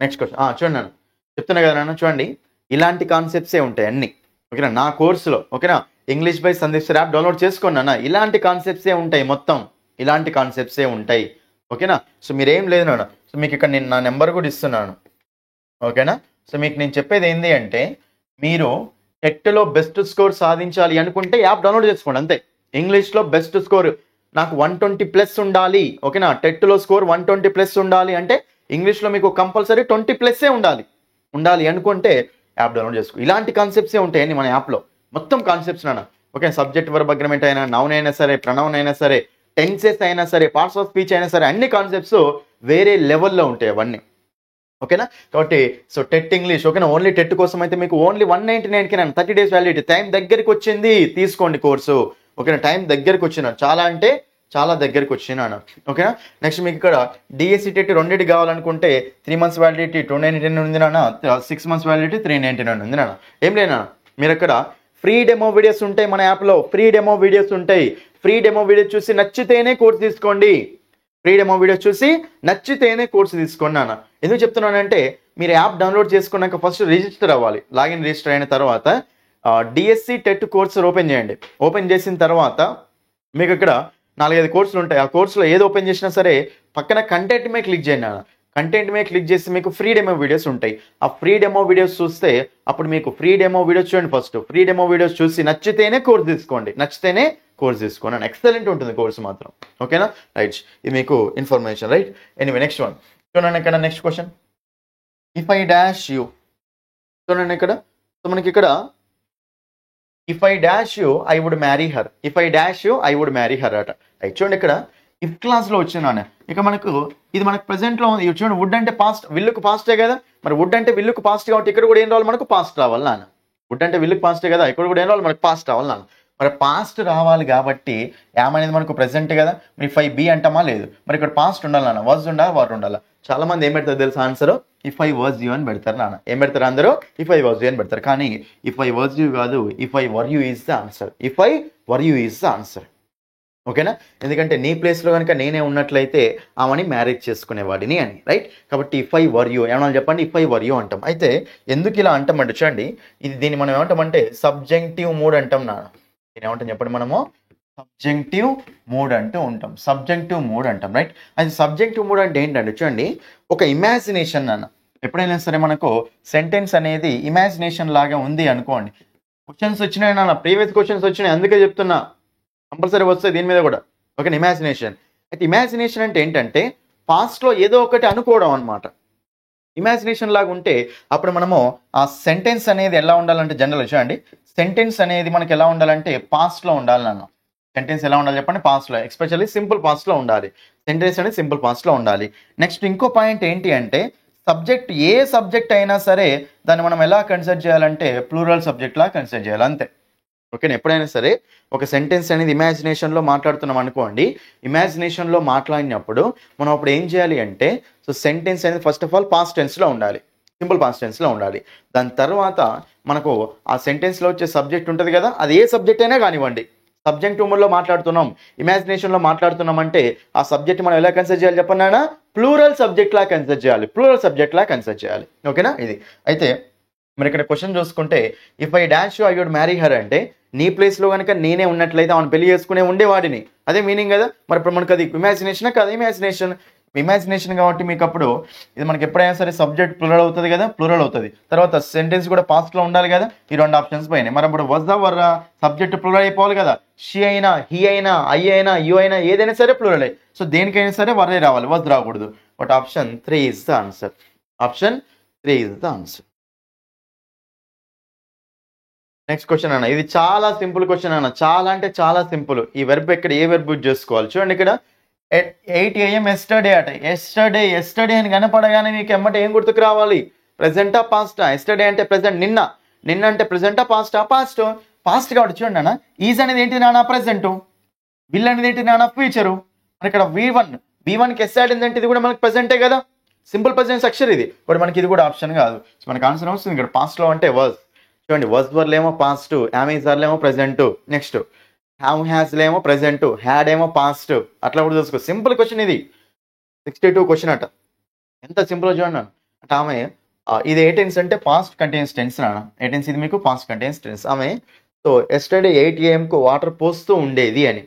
Next question చూడండి నాన్న, చెప్తున్నా కదా నాన్న, చూడండి ఇలాంటి కాన్సెప్ట్సే ఉంటాయి అన్ని. ఓకేనా, నా కోర్సులో ఓకేనా English by Sandeep sir app download చేసుకోండి అన్న. ఇలాంటి కాన్సెప్ట్సే ఉంటాయి, మొత్తం ఇలాంటి కాన్సెప్ట్సే ఉంటాయి. ఓకేనా, సో మీరేం లేదు నాన్న. సో మీకు ఇక్కడ నేను నా నెంబర్ కూడా ఇస్తున్నాను. ఓకేనా, సో మీకు నేను చెప్పేది ఏంటి అంటే మీరు టెట్లో బెస్ట్ స్కోర్ సాధించాలి అనుకుంటే యాప్ డౌన్లోడ్ చేసుకోండి అంతే. ఇంగ్లీష్లో బెస్ట్ స్కోర్ నాకు 120+ ఉండాలి. ఓకేనా, టెట్లో స్కోర్ 120+ ఉండాలి అంటే ఇంగ్లీష్లో మీకు కంపల్సరీ 20+ ఉండాలి అనుకుంటే యాప్ డౌన్లోడ్ చేసుకో. ఇలాంటి కాన్సెప్ట్సే ఉంటాయండి మన యాప్లో, మొత్తం కాన్సెప్ట్స్ నాన్న. ఓకే, సబ్జెక్ట్ వర్బ్ అగ్రిమెంట్ అయినా, నౌన్ అయినా సరే, ప్రనౌన్ అయినా సరే, టెన్సెస్ అయినా సరే, పార్ట్స్ ఆఫ్ స్పీచ్ అయినా సరే, అన్ని కాన్సెప్ట్స్ వేరే లెవెల్లో ఉంటాయి అవన్నీ. ఓకేనా? కాబట్టి సో టెట్ ఇంగ్లీష్ ఓకేనా, ఓన్లీ టెట్ కోసం అయితే మీకు ఓన్లీ 199కి 30 days వ్యాలిడిటీ. టైం దగ్గరికి వచ్చింది, తీసుకోండి కోర్సు. ఓకేనా? టైం దగ్గరికి వచ్చిన, చాలా అంటే చాలా దగ్గరికి వచ్చినాను. ఓకేనా? నెక్స్ట్ మీకు ఇక్కడ డిఎస్సి టెట్ రెండింటి కావాలనుకుంటే 3 months వ్యాలిడిటీ 299 ఉంది నాన్న, 6 months వ్యాలిడిటీ 399 ఉంది నాన్న. ఏం లేనా, మీరు అక్కడ ఫ్రీ డెమో వీడియోస్ ఉంటాయి మన యాప్లో, ఫ్రీ డెమో వీడియోస్ ఉంటాయి. ఫ్రీ డెమో వీడియోస్ చూసి నచ్చితేనే కోర్సు తీసుకోండి. ఫ్రీ డెమో వీడియోస్ చూసి నచ్చితేనే కోర్సు తీసుకోండి నాన్న. ఎందుకు చెప్తున్నానంటే మీరు యాప్ డౌన్లోడ్ చేసుకున్నాక ఫస్ట్ రిజిస్టర్ అవ్వాలి. లాగిన్ రిజిస్టర్ అయిన తర్వాత డిఎస్సి టెట్ కోర్సు ఓపెన్ చేయండి. ఓపెన్ చేసిన తర్వాత మీకు ఇక్కడ 4-5 కోర్సులు ఉంటాయి. ఆ కోర్సులో ఏది ఓపెన్ చేసినా సరే పక్కన కంటెంట్ మీద క్లిక్ చేయండి నాన్న. కంటెంట్ మీద క్లిక్ చేసి మీకు ఫ్రీ డెమో వీడియోస్ ఉంటాయి. ఆ ఫ్రీ డెమో వీడియోస్ చూస్తే అప్పుడు మీకు ఫ్రీ డెమో వీడియోస్ చూడండి. ఫస్ట్ ఫ్రీ డెమో వీడియోస్ చూసి నచ్చితేనే కోర్సు తీసుకోండి. నచ్చితేనే కోర్సు తీసుకోండి. ఎక్సలెంట్ ఉంటుంది కోర్సు మాత్రం. ఓకేనా? రైట్, ఇది మీకు information. Right, anyway next one చూడండి. ఇక్కడ next question, if I dash you. చూడండి ఇక్కడ, సో మనకి ఇక్కడ if I dash you I would marry her. If I dash you I would marry her అట. రైట్, చూడండి ఇక్కడ ఇఫ్ క్లాస్లో వచ్చినాను. ఇక మనకు ఇది మనకు ప్రెసెంట్లో ఉంది. చూడండి, వుడ్ అంటే పాస్ట్, విల్లుకు పాస్టే కదా. మరి వుడ్ అంటే విల్లుకు పాస్ట్ కాబట్టి ఇక్కడ కూడా ఏం రావాలి మనకు, పాస్ట్ రావాలి నాన్న. వుడ్ అంటే విల్లుకు పాస్టే కదా, ఇక్కడ కూడా ఏం రావాలి మనకు, పాస్ట్ రావాలి నాన్న. మరి పాస్ట్ రావాలి కాబట్టి యామ్ అనేది మనకు ప్రెసెంట్ కదా, మరి 5B అంటామా లేదు. మరి ఇక్కడ పాస్ట్ ఉండాలి నాన్న, వాజ్ ఉండాలి, వార్ ఉండాలి. చాలా మంది ఏం పెడతారు తెలుసా answer, if I was you అని పెడతారు నాన్న. ఏం పెడతారు అందరూ, ఇఫ్ ఐ వాజ్ యూ అని పెడతారు. కానీ ఇఫ్ ఐ వాజ్ యూ కాదు, if I were you is the answer. If I were you is the answer. ఓకేనా? ఎందుకంటే నీ ప్లేస్లో కనుక నేనే ఉన్నట్లయితే ఆమెని మ్యారేజ్ చేసుకునేవాడిని అని. రైట్, కాబట్టి ఇఫ్ ఐ వర్ యూ ఏమన్నా చెప్పండి, ఇఫ్ ఐ వర్ యూ అంటాం. అయితే ఎందుకు ఇలా అంటామంటే చూడండి, దీన్ని మనం ఏమంటామంటే సబ్జెక్టివ్ మూడ్ అంటాం నాన్న. దీని ఏమంటాం చెప్పండి, మనము సబ్జెక్టివ్ మూడ్ అంటూ ఉంటాం. సబ్జెక్టివ్ మూడ్ అంటాం. రైట్, అది సబ్జెక్టివ్ మూడ్ అంటే ఏంటంటే చూడండి, ఒక ఇమాజినేషన్ అన్న. ఎప్పుడైనా సరే మనకు సెంటెన్స్ అనేది ఇమాజినేషన్ లాగా ఉంది అనుకోండి. క్వశ్చన్స్ వచ్చినాయి నాన్న, ప్రీవియస్ క్వశ్చన్స్ వచ్చినాయి, అందుకే చెప్తున్నా, కంపల్సరీ వస్తాయి దీని మీద కూడా. Okay, imagination. అయితే ఇమాజినేషన్ అంటే ఏంటంటే పాస్ట్లో ఏదో ఒకటి అనుకోవడం అనమాట. ఇమాజినేషన్ లాగా ఉంటే అప్పుడు మనము ఆ సెంటెన్స్ అనేది ఎలా ఉండాలంటే జనరల్ చూడండి, సెంటెన్స్ అనేది మనకి ఎలా ఉండాలంటే పాస్ట్లో ఉండాలి నాన్న. సెంటెన్స్ ఎలా ఉండాలి చెప్పండి, పాస్ట్లో, ఎస్పెషల్లీ సింపుల్ పాస్ట్లో ఉండాలి. సెంటెన్స్ అనేది సింపుల్ పాస్ట్లో ఉండాలి. నెక్స్ట్ ఇంకో పాయింట్ ఏంటి అంటే సబ్జెక్ట్, ఏ సబ్జెక్ట్ అయినా సరే దాన్ని మనం ఎలా కన్సిడర్ చేయాలంటే ప్లూరల్ సబ్జెక్ట్లా కన్సిడర్ చేయాలి అంతే. ఓకేనా? ఎప్పుడైనా సరే ఒక సెంటెన్స్ అనేది ఇమాజినేషన్లో మాట్లాడుతున్నాం అనుకోండి, ఇమాజినేషన్లో మాట్లాడినప్పుడు మనం అప్పుడు ఏం చేయాలి అంటే, సో సెంటెన్స్ అనేది ఫస్ట్ ఆఫ్ ఆల్ పాస్ట్ టెన్స్లో ఉండాలి, సింపుల్ పాస్ట్ టెన్స్లో ఉండాలి. దాని తర్వాత మనకు ఆ సెంటెన్స్లో వచ్చే సబ్జెక్ట్ ఉంటుంది కదా, అది ఏ సబ్జెక్ట్ అయినా కానివ్వండి. సబ్జెక్ట్ ఉమర్లో మాట్లాడుతున్నాం, ఇమాజినేషన్లో మాట్లాడుతున్నాం అంటే ఆ సబ్జెక్ట్ మనం ఎలా కన్సిడర్ చేయాలి చెప్పన్నానా, ప్లూరల్ సబ్జెక్ట్లా కన్సిడర్ చేయాలి, ప్లూరల్ సబ్జెక్ట్లా కన్సిడర్ చేయాలి. ఓకేనా? ఇది అయితే మరి ఇక్కడ క్వశ్చన్ చూసుకుంటే if I dash you I would marry her అంటే నీ ప్లేస్లో కనుక నేనే ఉన్నట్లయితే ఆమెను పెళ్లి చేసుకునే ఉండేవాడిని, అదే మీనింగ్ కదా. మరి ఇప్పుడు మనకు అది ఇమాజినేషన్ కదా, ఇమాజినేషన్ కాబట్టి మీకు అప్పుడు ఇది మనకి ఎప్పుడైనా సరే సబ్జెక్ట్ ప్లూరల్ అవుతుంది కదా, ప్లూరల్ అవుతుంది. తర్వాత సెంటెన్స్ కూడా పాస్ట్లో ఉండాలి కదా, ఈ 2 ఆప్షన్స్ పోయినాయి. మరి అప్పుడు was the were subject plural అయిపోవాలి కదా, షీ అయినా, హీ అయినా, ఐ అయినా, యూ అయినా, ఏదైనా సరే ప్లూరలే. సో దేనికైనా సరే వరే రావాలి, వజ్ రాకూడదు. But option 3 is the answer. Option 3 is the answer. Next question అన్న, ఇది చాలా సింపుల్ క్వశ్చన్ అన్న, చాలా అంటే చాలా సింపుల్. ఈ వెర్బ్ ఇక్కడ ఏ వెర్బ్ యూజ్ చేసుకోవాలి చూడండి. ఇక్కడ 8 AM ఎస్టర్డే అట. ఎస్టర్డే అని కనపడగానే మీకు ఎమ్మట ఏం గుర్తుకు రావాలి, ప్రెజెంటా పాస్టా? ఎస్టర్డే అంటే ప్రెజెంట్, నిన్న అంటే ప్రెజెంటా పాస్టా? పాస్ట్ కాబట్టి చూడండి అన్న, ఈజ్ అనేది ఏంటి నాన్న, ప్రెజెంట్. విల్ అనేది ఏంటి నాన్న, ఫ్యూచరు. మరి ఇక్కడ V1కి ఎస్టర్డే ఏంటి, ఇది కూడా మనకి ప్రెజెంటే కదా, సింపుల్ ప్రెజెంట్ స్ట్రక్చర్ ఇది. బట్ మనకి ఇది కూడా ఆప్షన్ కాదు. సో మనకి ఆన్సర్ వస్తుంది ఇక్కడ పాస్ట్లో అంటే వర్స్. చూడండి, వజ్ వర్లేమో పాస్ట్, యామేజర్లేమో ప్రెజెంట్, నెక్స్ట్ హ్యావ్ హ్యాస్లేమో ప్రెజెంట్, హ్యాడ్ ఏమో పాస్ట్. అట్లా కూడా చూసుకో, సింపుల్ క్వశ్చన్ ఇది. 62 క్వశ్చన్ అట, ఎంత సింపుల్ చూడండి అంటే ఆమె ఇది ఏ టెన్స్ అంటే పాస్ట్ కంటిన్యూస్ టెన్స్ నాన్న. ఏ టెన్స్ ఇది మీకు, పాస్ట్ కంటిన్యూస్ టెన్స్. ఆమె సో ఎస్టర్డే 8 AM వాటర్ పోస్తూ ఉండేది అని,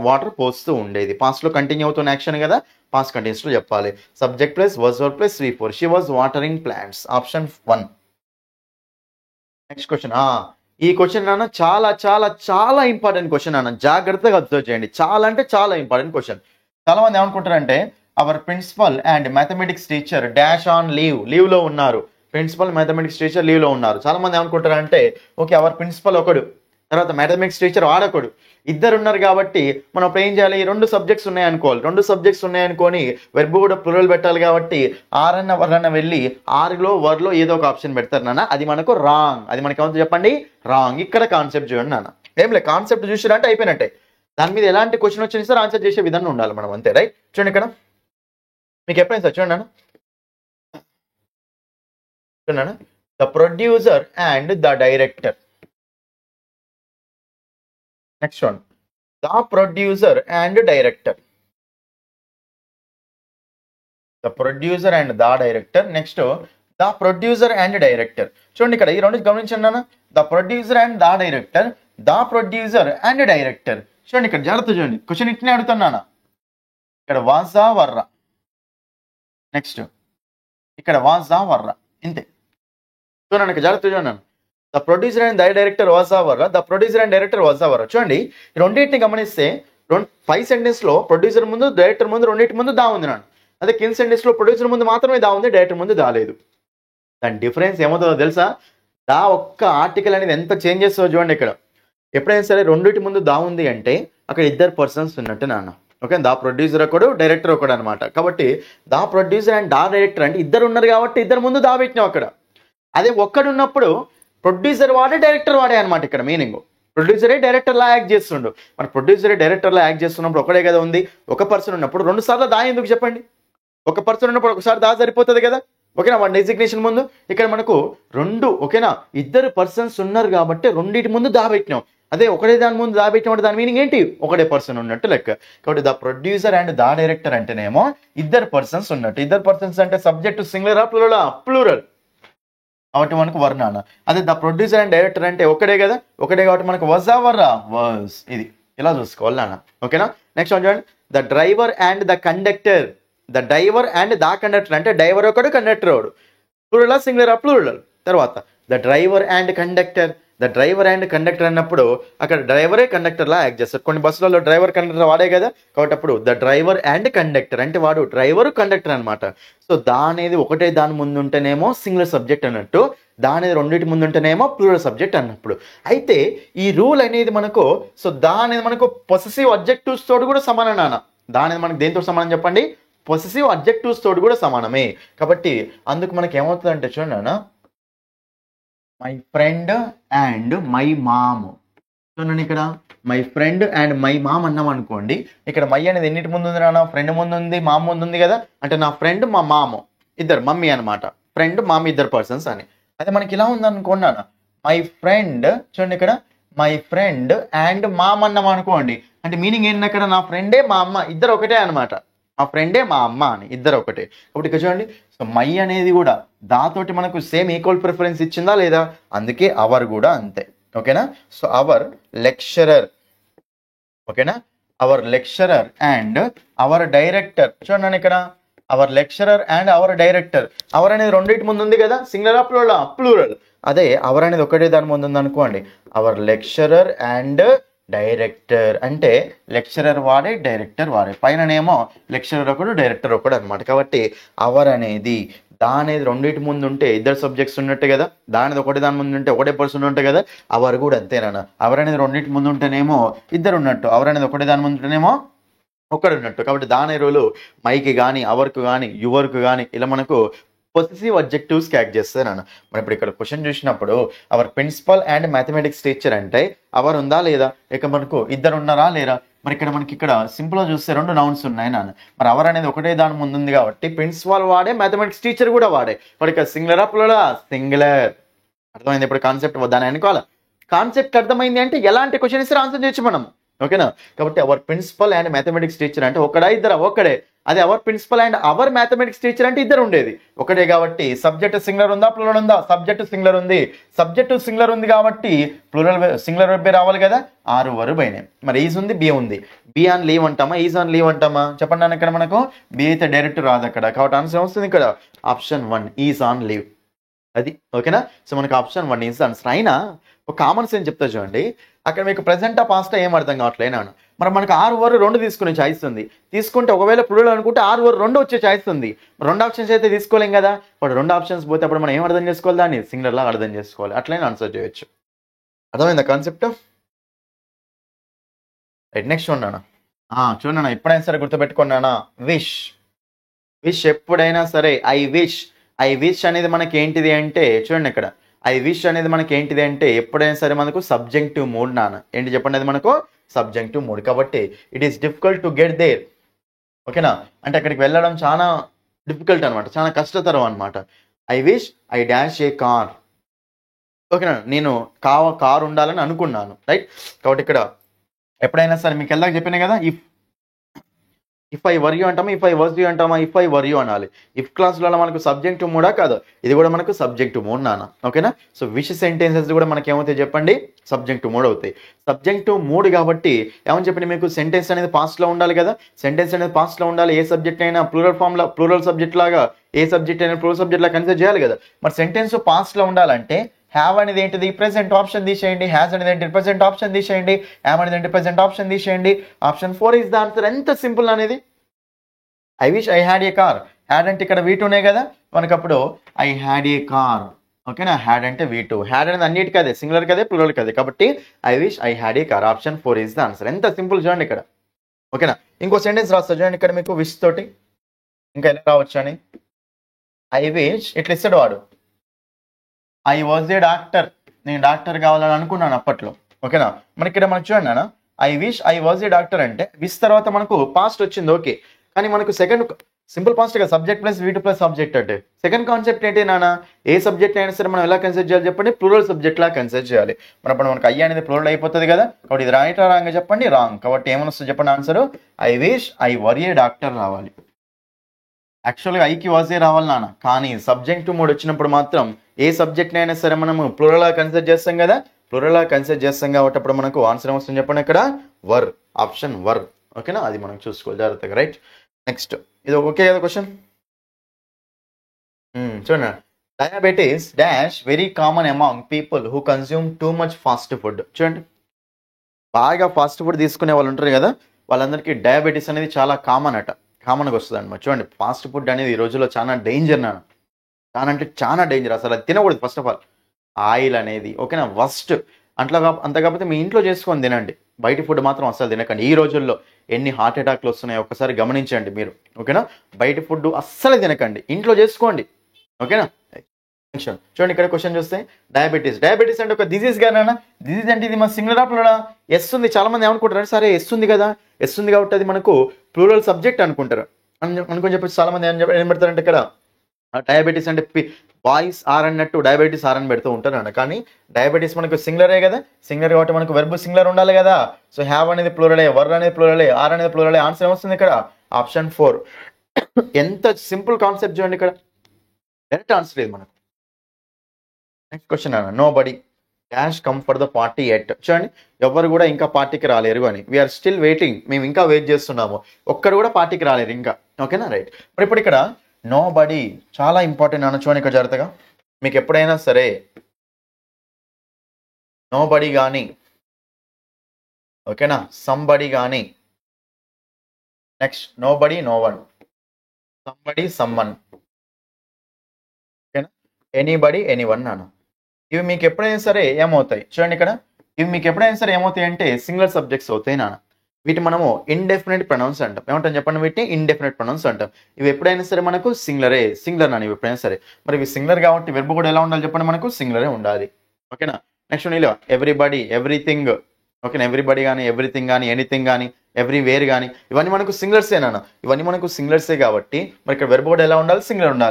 వాటర్ పోస్తూ ఉండేది పాస్ట్లో కంటిన్యూ అవుతున్న యాక్షన్ కదా, పాస్ట్ కంటిన్యూస్లో చెప్పాలి. Subject plus was were plus V4, she was watering plants. Option 1. Next question, ఈ క్వశ్చన్ నాన్న చాలా చాలా చాలా ఇంపార్టెంట్ క్వశ్చన్ అన్న, జాగ్రత్తగా అబ్జర్వ్ చేయండి. చాలా అంటే చాలా ఇంపార్టెంట్ క్వశ్చన్. చాలా మంది ఏమనుకుంటారంటే our principal and mathematics teacher dash on లీవ్లో ఉన్నారు. ప్రిన్సిపల్ మ్యాథమెటిక్స్ టీచర్ లీవ్లో ఉన్నారు. చాలా మంది ఏమనుకుంటారంటే ఓకే అవర్ ప్రిన్సిపల్ ఒకడు, తర్వాత మ్యాథమెటిక్స్ టీచర్ వాడకూడదు. ఇద్దరు ఉన్నారు కాబట్టి మనం అప్పుడు ఏం చేయాలి, 2 సబ్జెక్ట్స్ ఉన్నాయనుకోవాలి. 2 సబ్జెక్ట్స్ ఉన్నాయనుకొని వెర్బ్ కూడా ప్లూరల్ పెట్టాలి కాబట్టి ఆరన్న వర్రన్న వెళ్ళి ఆరులో వర్లో ఏదో ఒక ఆప్షన్ పెడతారు నాన్న, అది మనకు రాంగ్. అది మనకి ఏమవుతుంది చెప్పండి, రాంగ్. ఇక్కడ కాన్సెప్ట్ చూడండి నాన్న, ఏం లేదు కాన్సెప్ట్ చూసిరంటే అయిపోయినట్టే. దాని మీద ఎలాంటి క్వశ్చన్ వచ్చినా సార్ ఆన్సర్ చేసే విధంగా ఉండాలి మనం, అంతే. రైట్, చూడండి ఇక్కడ మీకు ఎప్పుడైనా సార్ చూడండి నాన్న, చూడండి the producer and the director. Next one, the producer and director. The producer and the director. Next the producer and director. చూడండి ఇక్కడ ఈ రెండు గమనించండి నాన్న, the producer and the director, the producer and director. చూడండి ఇక్కడ జాగ్రత్త చూడండి, క్వశ్చన్ ఇట్నే అడుగుతున్నాను. ఇక్కడ వాజా వర్రా, నెక్స్ట్ ఇక్కడ వాజా వర్రా, ఇంతే. చూడండి ఇక్కడ జాగ్రత్త చూడండి, the producer and the director వాజా వర్రా, ద ప్రొడ్యూసర్ అండ్ డైరెక్టర్ వాజా వర్రా. చూడండి ఈ రెండింటిని గమనిస్తే 5 సెంటెన్స్ లో ప్రొడ్యూసర్ ముందు డైరెక్టర్ ముందు రెండింటి ముందు దా ఉంది నాన్న. అదే కింద సెంటెన్స్ లో ప్రొడ్యూసర్ ముందు మాత్రమే దా ఉంది, డైరెక్టర్ ముందు దా లేదు. దాని డిఫరెన్స్ ఏమవుతుందో తెలుసా, దా ఒక్క ఆర్టికల్ అనేది ఎంత చేంజ్ చేస్తుందో చూడండి. ఇక్కడ ఎప్పుడైనా సరే రెండింటి ముందు దా ఉంది అంటే అక్కడ ఇద్దరు పర్సన్స్ ఉన్నట్టు నాన్న. ఓకే, దా ప్రొడ్యూసర్ ఒకడు డైరెక్టర్ ఒకడు అనమాట. కాబట్టి దా ప్రొడ్యూసర్ అండ్ దా డైరెక్టర్ అంటే ఇద్దరు ఉన్నారు కాబట్టి ఇద్దరు ముందు దా పెట్టినాం అక్కడ. అదే ఒక్కడున్నప్పుడు ప్రొడ్యూసర్ వాడే డైరెక్టర్ వాడే అనమాట. ఇక్కడ మీనింగ్ ప్రొడ్యూసరే డైరెక్టర్లా యాక్ట్ చేస్తుండు. మన ప్రొడ్యూసరే డైరెక్టర్లా యాక్ట్ చేస్తున్నప్పుడు ఒకడే కదా ఉంది. ఒక పర్సన్ ఉన్నప్పుడు 2 సార్లు దా ఎందుకు చెప్పండి, ఒక పర్సన్ ఉన్నప్పుడు ఒకసారి దా సరిపోతుంది కదా. ఓకేనా, వన్ డెసిగ్నేషన్ ముందు. ఇక్కడ మనకు 2 ఓకేనా ఇద్దరు పర్సన్స్ ఉన్నారు కాబట్టి రెండింటి ముందు దా పెట్టినాం. అదే ఒకటే దాని ముందు దా పెట్టినప్పుడు దాని మీనింగ్ ఏంటి, ఒకటే పర్సన్ ఉన్నట్టు లెక్క. కాబట్టి the producer and the director అంటేనేమో ఇద్దరు పర్సన్స్ ఉన్నట్టు. ఇద్దరు పర్సన్స్ అంటే సబ్జెక్ట్ సింగులరా ప్లూరలా, ప్లూరల్ కాబట్టి మనకు వర్ణాన. అదే ద ప్రొడ్యూసర్ అండ్ డైరెక్టర్ అంటే ఒకటే కదా, ఒకటే కాబట్టి మనకు వజా వర్రా, వాజ్. ఇది ఇలా చూసుకోవాలి నాన్న. ఓకేనా, నెక్స్ట్ చూడండి, the driver and the conductor. The driver and the conductor అంటే డ్రైవర్ ఒకడు కండక్టర్ ఒకడు, ప్లూరలా సింగులరా, ప్లూరల్. తర్వాత the driver and conductor. The driver and conductor అన్నప్పుడు అక్కడ డ్రైవరే కండక్టర్లా యాక్ట్ చేస్తారు. కొన్ని బస్సులలో డ్రైవర్ కండక్టర్ వాడే కదా, కాబట్టి అప్పుడు ద డ్రైవర్ అండ్ కండక్టర్ అంటే వాడు డ్రైవర్ కండక్టర్ అనమాట. సో దా అనేది ఒకటే దాని ముందు ఉంటేనేమో సింగులర్ సబ్జెక్ట్ అన్నట్టు, దా అనేది రెండింటి ముందు ఉంటేనేమో ప్లూరల్ సబ్జెక్ట్ అన్నప్పుడు. అయితే ఈ రూల్ అనేది మనకు, సో దా అనేది మనకు పొసెసివ్ అడ్జెక్టివ్స్ తోటి కూడా సమానం నాన్న. దా అనేది మనకు దేంతో సమానం చెప్పండి, పొసెసివ్ అడ్జెక్టివ్స్ తోటి కూడా సమానమే. కాబట్టి అందుకు మనకి ఏమవుతుంది అంటే చూడండి నాన్న, my friend and my mom. చూడండి ఇక్కడ my friend and my mom అన్నాం అనుకోండి, ఇక్కడ మై అనేది ఎన్నిటి ముందు ఉంది నాన్న, ఫ్రెండ్ ముందు ఉంది, మామ్ ముందు ఉంది కదా. అంటే నా ఫ్రెండ్ మా మామ ఇద్దరు మమ్మీ అనమాట, ఫ్రెండ్ మామ్ ఇద్దరు పర్సన్స్ అని. అదే మనకి ఇలా ఉంది అనుకోండి నాన్న, మై ఫ్రెండ్. చూడండి ఇక్కడ మై ఫ్రెండ్ అండ్ మామ్ అన్నాం అనుకోండి, అంటే మీనింగ్ ఏంటి అక్కడ, నా ఫ్రెండే మా అమ్మ ఇద్దరు ఒకటే అనమాట. మా ఫ్రెండే మా అమ్మ అని ఇద్దరు ఒకటే. కాబట్టి ఇక్కడ చూడండి, సో మై అనేది కూడా దాతోటి మనకు సేమ్ ఈక్వల్ ప్రిఫరెన్స్ ఇచ్చిందా లేదా, అందుకే అవర్ కూడా అంతే. ఓకేనా, సో అవర్ లెక్చరర్. ఓకేనా, our lecturer and our director. చూడండి ఇక్కడ our lecturer and our director. Our అనేది రెండింటి ముందు ఉంది కదా, సింగులరా ప్లూరలా, ప్లూరల్. అదే అవర్ అనేది ఒకటే దాని ముందు ఉంది అనుకోండి, అవర్ లెక్చరర్ అండ్ డైరెక్టర్ అంటే లెక్చరర్ వాడే డైరెక్టర్ వాడే, పైననేమో లెక్చరర్ ఒకడు డైరెక్టర్ ఒకడు అనమాట. కాబట్టి అవర్ అనేది దా అనేది రెండింటి ముందు ఉంటే ఇద్దరు సబ్జెక్ట్స్ ఉన్నట్టే కదా, దానిది ఒకటి దాని ముందు ఉంటే ఒకటే పర్సన్ ఉంటే కదా. అవర్ కూడా అంతేనా, అవర్ అనేది రెండింటి ముందు ఉంటేనేమో ఇద్దరు ఉన్నట్టు, అవర్ అనేది ఒకటే దాని ముందు ఉంటేనేమో ఒకడు ఉన్నట్టు. కాబట్టి దాని రోజులు మైకి కానీ అవర్కు కానీ యువర్కు కానీ ఇలా మనకు పొసెసివ్ అడ్జెక్టివ్స్ యాక్ట్ చేస్తారు నాన్న. మరి ఇప్పుడు ఇక్కడ క్వశ్చన్ చూసినప్పుడు our principal and mathematics teacher అంటే అవర్ ఉందా లేదా, ఇక మనకు ఇద్దరు ఉన్నారా లేరా. మరి ఇక్కడ మనకి ఇక్కడ సింపుల్గా చూస్తే 2 నౌన్స్ ఉన్నాయి నాన్న. మరి అవర్ అనేది ఒకటే దాని ముందు ఉంది కాబట్టి ప్రిన్సిపల్ వాడే, మ్యాథమెటిక్స్ టీచర్ కూడా వాడే. మరి ఇక్కడ సింగులరా ప్లూరలా, సింగులర్. అర్థమైంది ఇప్పుడు కాన్సెప్ట్, దాని అనుకోవాలా. కాన్సెప్ట్ అర్థమైంది అంటే ఎలాంటి క్వశ్చన్ ఇస్తే ఆన్సర్ చేయొచ్చు మనం. ఓకేనా, కాబట్టి our principal and mathematics teacher అంటే ఒకడా ఇద్దరా, ఒక్కడే. అదే our principal and our mathematics teacher అంటే ఇద్దరు ఉండేది, ఒకటే. కాబట్టి సబ్జెక్ట్ సింగులర్ ఉందా, ప్లూరల్ ఉందా, సబ్జెక్ట్ సింగులర్ ఉంది. సబ్జెక్ట్ సింగులర్ ఉంది కాబట్టి ప్లూరల్ సింగులర్ వెర్బే రావాలి కదా, ఆరు వరు బైనే. మరి ఈజ్ ఉంది, బి ఉంది. బి ఆన్ లీవ్ అంటామా, ఈజ్ ఆన్ లీవ్ అంటామా చెప్పండి అన్న. ఇక్కడ మనకు బి అయితే డైరెక్ట్ రాదు అక్కడ, కాబట్టి ఆన్సర్ వస్తుంది ఇక్కడ ఆప్షన్ 1 ఈజ్ ఆన్ లీవ్. అది ఓకేనా. సో మనకు ఆప్షన్ 1 ఈజ్ ఆన్సర్. అయినా ఒక కామన్ సెన్స్ చెప్తా చూడండి, అక్కడ మీకు ప్రెసెంటా పాస్టా ఏం అర్థం కావట్లేనా. మరి మనకు 6 ఓవర్ 2 తీసుకునే ఛాయిస్ ఉంది. తీసుకుంటే ఒకవేళ ప్లూరల్ అనుకుంటే 6 ఓవర్ 2 వచ్చే ఛాయిస్ ఉంది. 2 ఆప్షన్స్ అయితే తీసుకోలేం కదా. బట్ 2 ఆప్షన్స్ పోతే అప్పుడు మనం ఏం అర్థం చేసుకోవాలి, దాన్ని సింగులర్ లాగా అర్థం చేసుకోవాలి. అట్లనే ఆన్సర్ చేయొచ్చు. అర్థమైందా కాన్సెప్ట్. రైట్ నెక్స్ట్ ఉన్నాను చూడన్నా ఎప్పుడైనా సరే గుర్తుపెట్టుకున్నానా విష్ విష్ ఎప్పుడైనా సరే ఐ విష్ అనేది మనకి ఏంటిది అంటే చూడండి ఇక్కడ ఐ విష్ అనేది మనకి ఏంటిది అంటే ఎప్పుడైనా సరే మనకు సబ్జెక్టివ్ మూడ్ నాన్న ఏంటి చెప్పండి అది మనకు సబ్జెక్టివ్ మూడ్ కాబట్టి it is difficult to get there ఓకేనా అంటే అక్కడికి వెళ్ళడం చాలా డిఫికల్ట్ అనమాట చాలా కష్టతరం అనమాట I wish I dash A car ఓకేనా నేను కార్ ఉండాలని అనుకున్నాను రైట్ కాబట్టి ఇక్కడ ఎప్పుడైనా సరే మీకు వెళ్ళాక చెప్పినా కదా ఇఫ్ ఐ వర్ యూ అంటామా ఇఫ్ ఐ వర్స్ యూ అంటామా ఇఫ్ ఐ వర్ యూ అనాలి ఇఫ్ క్లాస్లో మనకు సబ్జెక్టివ్ మూడా కాదు ఇది కూడా మనకు సబ్జెక్టివ్ మూడ్ నాన్న ఓకేనా సో విష్ సెంటెన్సెస్ కూడా మనకి ఏమవుతాయి చెప్పండి సబ్జెక్టివ్ మూడ్ అవుతాయి సబ్జెక్టివ్ మూడ్ కాబట్టి ఏమని చెప్పండి మీకు సెంటెన్స్ అనేది పాస్ట్లో ఉండాలి కదా సెంటెన్స్ అనేది పాస్ట్లో ఉండాలి ఏ సబ్జెక్ట్ అయినా ప్లూరల్ సబ్జెక్ట్ లాగా ఏ సబ్జెక్ట్ అయినా ప్లూరల్ సబ్జెక్ట్ లాగా కన్సిడర్ చేయాలి కదా మరి సెంటెన్స్ పాస్ట్లో ఉండాలంటే హ్యావ్ అనేది ఏంటిది ప్రెసెంట్ ఆప్షన్ తీసేయండి హ్యాస్ అనేది ఏంటి ప్రెసెంట్ ఆప్షన్ తీసేయండి హ్యావ్ అనేది ఏంటి ప్రెసెంట్ ఆప్షన్ తీసేయండి ఆప్షన్ 4 ఇస్ ద ఆన్సర్ ఎంత సింపుల్ అనేది I wish I had a car had అంటే ఇక్కడ V2నే కదా మనకు అప్పుడు ఐ హ్యాడ్ ఏ కార్ ఓకేనా హ్యాడ్ అంటే V2 హ్యాడ్ అనేది అన్నిటికీ అదే సింగులర్ కదే ప్లూరల్ కదే కాబట్టి I wish I had a car option 4 is the answer ఎంత సింపుల్ చూడండి ఇక్కడ ఓకేనా ఇంకో సెంటెన్స్ రాస్తా చూడండి ఇక్కడ మీకు విష్ తోటి ఇంకా ఎలా రావచ్చు అని ఐ విష్ ఇట్లా ఇస్తాడు వాడు ఐ వాజ్ ఏ డాక్టర్ నేను డాక్టర్ కావాలని అనుకున్నాను అప్పట్లో ఓకేనా మనకి ఇక్కడ మనకు చూడండి అన్న I wish I was a doctor అంటే విష్ తర్వాత మనకు పాస్ట్ వచ్చింది ఓకే కానీ మనకు సెకండ్ సింపుల్ పాస్ట్ కదా subject plus V2 plus subject అంటే సెకండ్ కాన్సెప్ట్ ఏంటి నాన్న ఏ సబ్జెక్ట్ అయినా సరే మనం ఎలా కన్సిడర్ చేయాలి చెప్పండి ప్లూరల్ సబ్జెక్ట్ లా కన్సిడర్ చేయాలి మరి అప్పుడు మనకు ఐ అనేది ప్లూరల్ అయిపోతుంది కదా కాబట్టి ఇది రైట్ రాంగ్ చెప్పండి రాంగ్ కాబట్టి ఏమనొస్తుంది చెప్పండి answer I wish I were A doctor రావాలి యాక్చువల్గా ఐకి వాజే రావాలి నాన్న కానీ సబ్జెక్టివ్ మోడ్ వచ్చినప్పుడు మాత్రం ఏ సబ్జెక్ట్ అయినా సరే మనము ప్లూరల్ కన్సిడర్ చేస్తాం కదా ప్లూరల్ కన్సిడర్ చేస్తాం కాబట్టి అప్పుడు మనకు ఆన్సర్ ఏమొస్తుంది చెప్పండి ఇక్కడ వర్ ఆప్షన్ వర్ ఓకేనా అది మనం చూసుకోవాలి జాగ్రత్తగా రైట్ నెక్స్ట్ ఇది ఓకే కదా క్వశ్చన్ చూడండి diabetes dash very common among people who consume too much fast food చూడండి బాగా ఫాస్ట్ ఫుడ్ తీసుకునే వాళ్ళు ఉంటారు కదా వాళ్ళందరికీ డయాబెటీస్ అనేది చాలా కామన్గా వస్తుంది అనమాట చూడండి ఫాస్ట్ ఫుడ్ అనేది ఈ రోజుల్లో చాలా డేంజర్ నాన్న చాలా అంటే చాలా డేంజర్ అసలు అది తినకూడదు ఫస్ట్ ఆఫ్ ఆల్ ఆయిల్ అనేది ఓకేనా ఫస్ట్ అంత కాకపోతే మీ ఇంట్లో చేసుకొని తినండి బయట ఫుడ్ మాత్రం అస్సలు తినకండి ఈ రోజుల్లో ఎన్ని హార్ట్ అటాక్లు వస్తున్నాయో ఒకసారి గమనించండి మీరు ఓకేనా బయట ఫుడ్ అస్సలు తినకండి ఇంట్లో చేసుకోండి ఓకేనా చూడండి ఇక్కడ క్వశ్చన్ చూస్తే డయాబెటీస్ అంటే ఒక డిజీజ్ గానా డిజీజ్ అంటే ఇది మన సింగులరా ప్లూరల్ ఎస్ ఉంది చాలా మంది ఏమనుకుంటారు సరే ఎస్ ఉంది కదా ఎస్ ఉంది కాబట్టి అది మనకు ప్లూరల్ సబ్జెక్ట్ అనుకుంటారు అనుకుని చెప్పేసి చాలా మంది ఏం పెడతారంటే ఇక్కడ డయాబెటీస్ అంటే బాయ్స్ ఆర్ అన్నట్టు డయాబెటీస్ ఆర్ అని పెడుతూ ఉంటారు అన్న కానీ డయాబెటీస్ మనకు సింగులరే కదా సింగులర్ కాబట్టి మనకు వెర్బ్ సింగులర్ ఉండాలి కదా సో హ్యావ్ అనేది ప్లూరలే వర్ అనేది ప్లూరలే ఆర్ అనేది ప్లూరలే ఆన్సర్ ఏమొస్తుంది ఇక్కడ ఆప్షన్ 4 ఎంత సింపుల్ కాన్సెప్ట్ చూడండి ఇక్కడ డైరెక్ట్ ఆన్సర్ లేదు మనకు నెక్స్ట్ క్వశ్చన్ అన్న nobody dash come for the party at చూడండి ఎవరు కూడా ఇంకా పార్టీకి రాలేరు అని వీఆర్ స్టిల్ వెయిటింగ్ మేము ఇంకా వెయిట్ చేస్తున్నాము ఒక్కరు కూడా పార్టీకి రాలేరు ఇంకా ఓకేనా రైట్ మరి ఇప్పుడు ఇక్కడ నో బడీ చాలా ఇంపార్టెంట్ అన్న చూడండి ఇక్కడ జాగ్రత్తగా మీకు ఎప్పుడైనా సరే నో బడీ కానీ ఓకేనా సంబడి కానీ next nobody no one somebody someone ఓకేనా ఎనీబడి ఎనీవన్ అన్న ఇవి మీకు ఎప్పుడైనా సరే ఏమవుతాయి చూడండి ఇక్కడ ఇవి మీకు ఎప్పుడైనా సరే ఏమవుతాయి అంటే సింగులర్ సబ్జెక్ట్స్ అవుతాయి నాన్న వీటి మనము ఇండెఫినెట్ ప్రొనౌన్స్ అంటాం ఏమంటాం చెప్పండి వీటిని ఇండెఫినెట్ ప్రొనౌన్స్ అంటాం ఇవి ఎప్పుడైనా సరే మనకు సింగులర్ నాన్న ఇవి ఎప్పుడైనా సరే మరి ఇవి సింగులర్ కాబట్టి వెర్బ్ కూడా ఎలా ఉండాలి చెప్పండి మనకు సింగులరే ఉండాలి ఓకేనా నెక్స్ట్ నీలో ఎవ్రీబడి ఎవ్రీథింగ్ ఓకేనా ఎవ్రీబడి కానీ ఎవ్రీథింగ్ కానీ ఎనీథింగ్ కానీ ఎవ్రీవేర్ కానీ ఇవన్నీ మనకు సింగులర్సే నాన్న ఇవన్నీ మనకు సింగులర్సే కాబట్టి మరి ఇక్కడ వెర్బ్ కూడా ఎలా ఉండాలి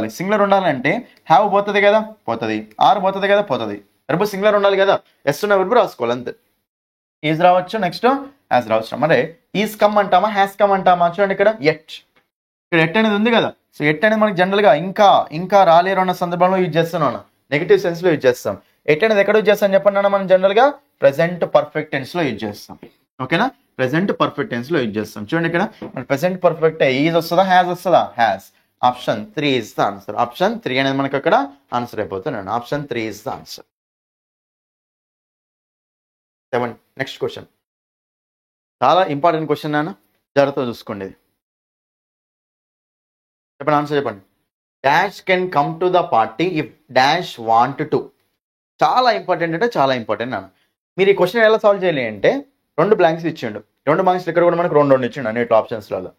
సింగులర్ ఉండాలంటే హ్యావ్ పోతుంది కదా పోతుంది ఆర్ పోతుంది కదా పోతుంది వెర్బ్ సింగులర్ ఉండాలి కదా ఎస్ ఉన్న వెర్బ్ రాసుకోవాలి అంతే ఈజ్ రావచ్చు నెక్స్ట్ యాజ్ రావచ్చు మరి ఈజ్ కమ్ అంటామా హ్యాస్ కమ్ అంటామా చూడండి ఇక్కడ ఎట్ అనేది ఉంది కదా సో ఎట్ అనేది మనకి జనరల్గా ఇంకా రాలేరు అన్న సందర్భంలో యూజ్ చేస్తున్నాను నెగిటివ్ సెన్స్లో యూజ్ చేస్తాం ఎట్ అనేది ఎక్కడ యూజ్ చేస్తాం చెప్పండి అన్న మనం జనరల్గా ప్రెసెంట్ పర్ఫెక్ట్ టెన్స్లో యూజ్ చేస్తాం ఓకేనా ప్రెసెంట్ పర్ఫెక్ట్ టెన్స్లో యూజ్ చేస్తాం చూడండి ఇక్కడ మన ప్రెసెంట్ పర్ఫెక్ట్ ఈజ్ వస్తుందా హ్యాస్ వస్తుందా has option 3 is the answer option 3 అనేది మనకి అక్కడ ఆన్సర్ అయిపోతుంది option 3 is the answer 7 next question చాలా ఇంపార్టెంట్ క్వశ్చన్ నాన్న జాగ్రత్తగా చూసుకోండి ఇది చెప్పండి ఆన్సర్ చెప్పండి dash can come to the party if dash want to చాలా ఇంపార్టెంట్ అంటే చాలా ఇంపార్టెంట్ నాన్న మీరు ఈ క్వశ్చన్ ఎలా సాల్వ్ చేయాలి అంటే 2 బ్లాంక్స్ ఇచ్చిండు 2 మార్క్స్ ఇక్కడ కూడా మనకు 2 ఇచ్చిండు అన్నిట్లో ఆప్షన్స్లలో.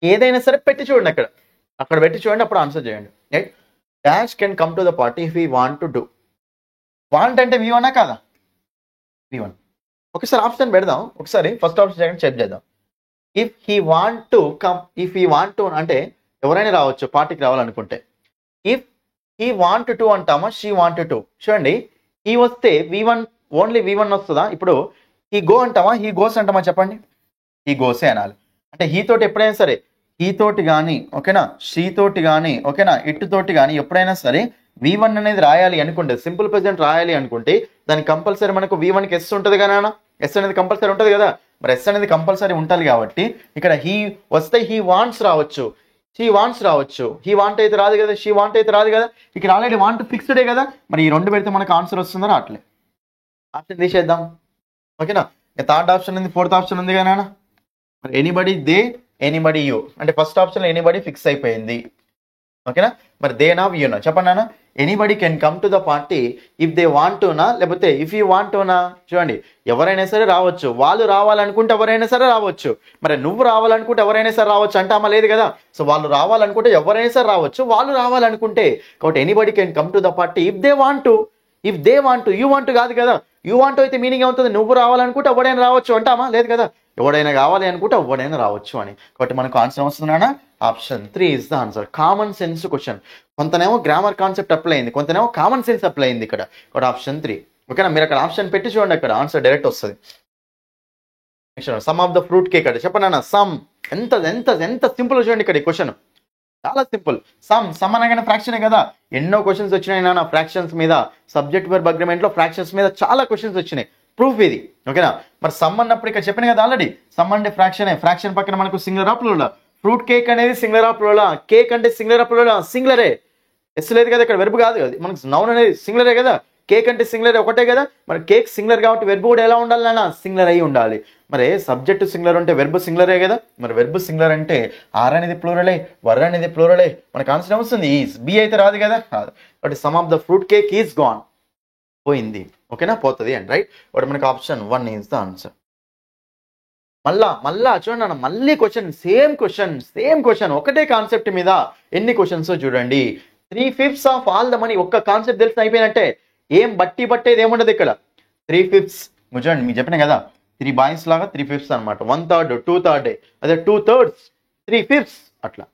ఏదైనా సరే పెట్టి చూడండి, అక్కడ పెట్టి చూడండి, అప్పుడు ఆన్సర్ చేయండి. Right, dash can come to the party if we want to do. Want అంటే V1 కాదా? V1. ఒకసారి ఆప్షన్ పెడదాం, ఒకసారి ఫస్ట్ ఆప్షన్ సెకండ్ చెక్ చేద్దాం. If he want to come, if he want to అంటే ఎవరైనా రావచ్చు పార్టీకి రావాలనుకుంటే. ఇఫ్ హీ వాంట్ టు అంటామా, షీ వాంట్ టు? చూడండి, హీ వస్తే V1 ఓన్లీ V1 వస్తుందా? ఇప్పుడు హీ గో అంటామా, హీ గోస్ అంటామా? చెప్పండి, హీ గోసే అనాలి. అంటే హీ తోటి ఎప్పుడైనా సరే, హీ తోటి కానీ ఓకేనా, షీ తోటి కానీ ఓకేనా, ఇటు తోటి కానీ ఎప్పుడైనా సరే V1 అనేది రాయాలి అనుకుంటే, సింపుల్ ప్రెజెంట్ రాయాలి అనుకుంటే దానికి కంపల్సరీ మనకు V1కి ఎస్ ఉంటుంది కదా, ఎస్ అనేది కంపల్సరీ ఉంటుంది కదా. మరి ఎస్ అనేది కంపల్సరీ ఉంటుంది కాబట్టి ఇక్కడ హీ వస్తే హీ వాంట్స్ రావచ్చు, షీ వాంట్స్ రావచ్చు. హీ వాంట్ అయితే రాదు కదా, షీ వాంట్ అయితే రాదు కదా. ఇక్కడ ఆల్రెడీ వాంట్ ఫిక్స్డే కదా, మరి ఈ 2 పెడితే మనకు ఆన్సర్ వస్తుందని అట్లే ఆప్షన్ తీసేద్దాం. ఓకేనా, ఇక థర్డ్ ఆప్షన్ ఉంది, ఫోర్త్ ఆప్షన్ ఉంది కదా. మరి ఎనీబడి దే, ఎనీబడి యూ అంటే ఫస్ట్ ఆప్షన్లో ఎనీబడి ఫిక్స్ అయిపోయింది. ఓకేనా, మరి దే నా యూనా చెప్పండి నాన్న. Anybody can come to the party if they want టునా, లేకపోతే ఇఫ్ యూ వాంట్ టునా. చూడండి, ఎవరైనా సరే రావచ్చు, వాళ్ళు రావాలనుకుంటే ఎవరైనా సరే రావచ్చు. మరి నువ్వు రావాలనుకుంటే ఎవరైనా సరే రావచ్చు అంటామా? లేదు కదా. సో వాళ్ళు రావాలనుకుంటే ఎవరైనా సరే రావచ్చు, వాళ్ళు రావాలనుకుంటే. కాబట్టి anybody can come to the party if they want to. If they want to, you want కాదు కదా. యూ వాంట్ అయితే మీనింగ్ ఏమవుతుంది, నువ్వు రావాలనుకుంటే ఎవడైనా రావచ్చు అంటామా? లేదు కదా. ఎవడైనా కావాలి అనుకుంటే ఎవడైనా రావచ్చు అని. కాబట్టి మనకు ఆన్సర్ వస్తుందా? Option 3 is the answer. Common sense question, కొంతనేమో గ్రామర్ కాన్సెప్ట్ అప్లై అయింది, కొంతనేమో కామన్ సెన్స్ అప్లై అయింది ఇక్కడ. కాబట్టి ఆప్షన్ 3. ఓకేనా, మీరు అక్కడ ఆప్షన్ పెట్టి చూడండి, అక్కడ ఆన్సర్ డైరెక్ట్ వస్తుంది. Next some of the fruit cake అంటే చెప్పండి అన్న. సమ్ ఎంత ఎంత ఎంత సింపుల్ చూడండి, ఇక్కడ ఈ క్వశ్చన్ చాలా సింపుల్. సమ్ అనగానే ఫ్రాక్షనే కదా. ఎన్నో క్వశ్చన్స్ వచ్చినాయి నాన్న ఫ్రాక్షన్స్ మీద, సబ్జెక్ట్ వర్బ్ అగ్రిమెంట్ లో ఫ్రాక్షన్స్ మీద చాలా క్వశ్చన్స్ వచ్చినాయి. ప్రూఫ్ ఇది. ఓకేనా, మరి సమ్ అన్నప్పుడు ఇక్కడ చెప్పిన కదా ఆల్రెడీ, సమ్ అంటే ఫ్రాక్షనే. ఫ్రాక్షన్ పక్కన మనకు singular of plural. Fruit cake అనేది సింగులర్ ఆఫ్ ప్లూరల్. కేక్ అంటే సింగులర్ ఆఫ్ ప్లూరల్, సింగులరే. ఎస్ లేదు కదా, ఇక్కడ వెర్బ్ కాదు కదా, మనకు నౌన్ అనేది సింగులరే కదా. కేక్ అంటే సింగులర్ ఒకటే కదా. మరి కేక్ సింగులర్ కాబట్టి వెర్బ్ కూడా ఎలా ఉండాలి నాన్న, సింగులర్ అయి ఉండాలి. మరి సబ్జెక్ట్ సింగులర్ ఉంటే వెర్బ్ సింగులరే కదా. మరి వెర్బ్ సింగులర్ అంటే ఆర్ అనేది ప్లూరలే, వర్ అనేది ప్లూరలే. మనకు ఆన్సర్ ఏమొస్తుంది, ఈజ్. బి అయితే రాదు కదా, రాదు. కాబట్టి some of the fruit cake is gone, పోయింది. ఓకేనా, పోతుంది అండ్ రైట్. కాబట్టి మనకు ఆప్షన్ 1 ఈజ్ ద ఆన్సర్. మళ్ళా చూడండి అన్న, మళ్ళీ క్వశ్చన్, సేమ్ క్వశ్చన్ ఒకటే కాన్సెప్ట్ మీద ఎన్ని క్వశ్చన్స్ చూడండి. 3/5 ఆఫ్ ఆల్ ద మనీ, ఒక్క కాన్సెప్ట్ తెలిసి అయిపోయినట్టే. ఏం బట్టేది ఏముండదు ఇక్కడ. 3/5 చూడండి, మీకు చెప్పిన కదా 3 బాయ్స్ లాగా 3/5 అనమాట. 1/3, 2/3, అదే 2/3, 3/5 అట్లా.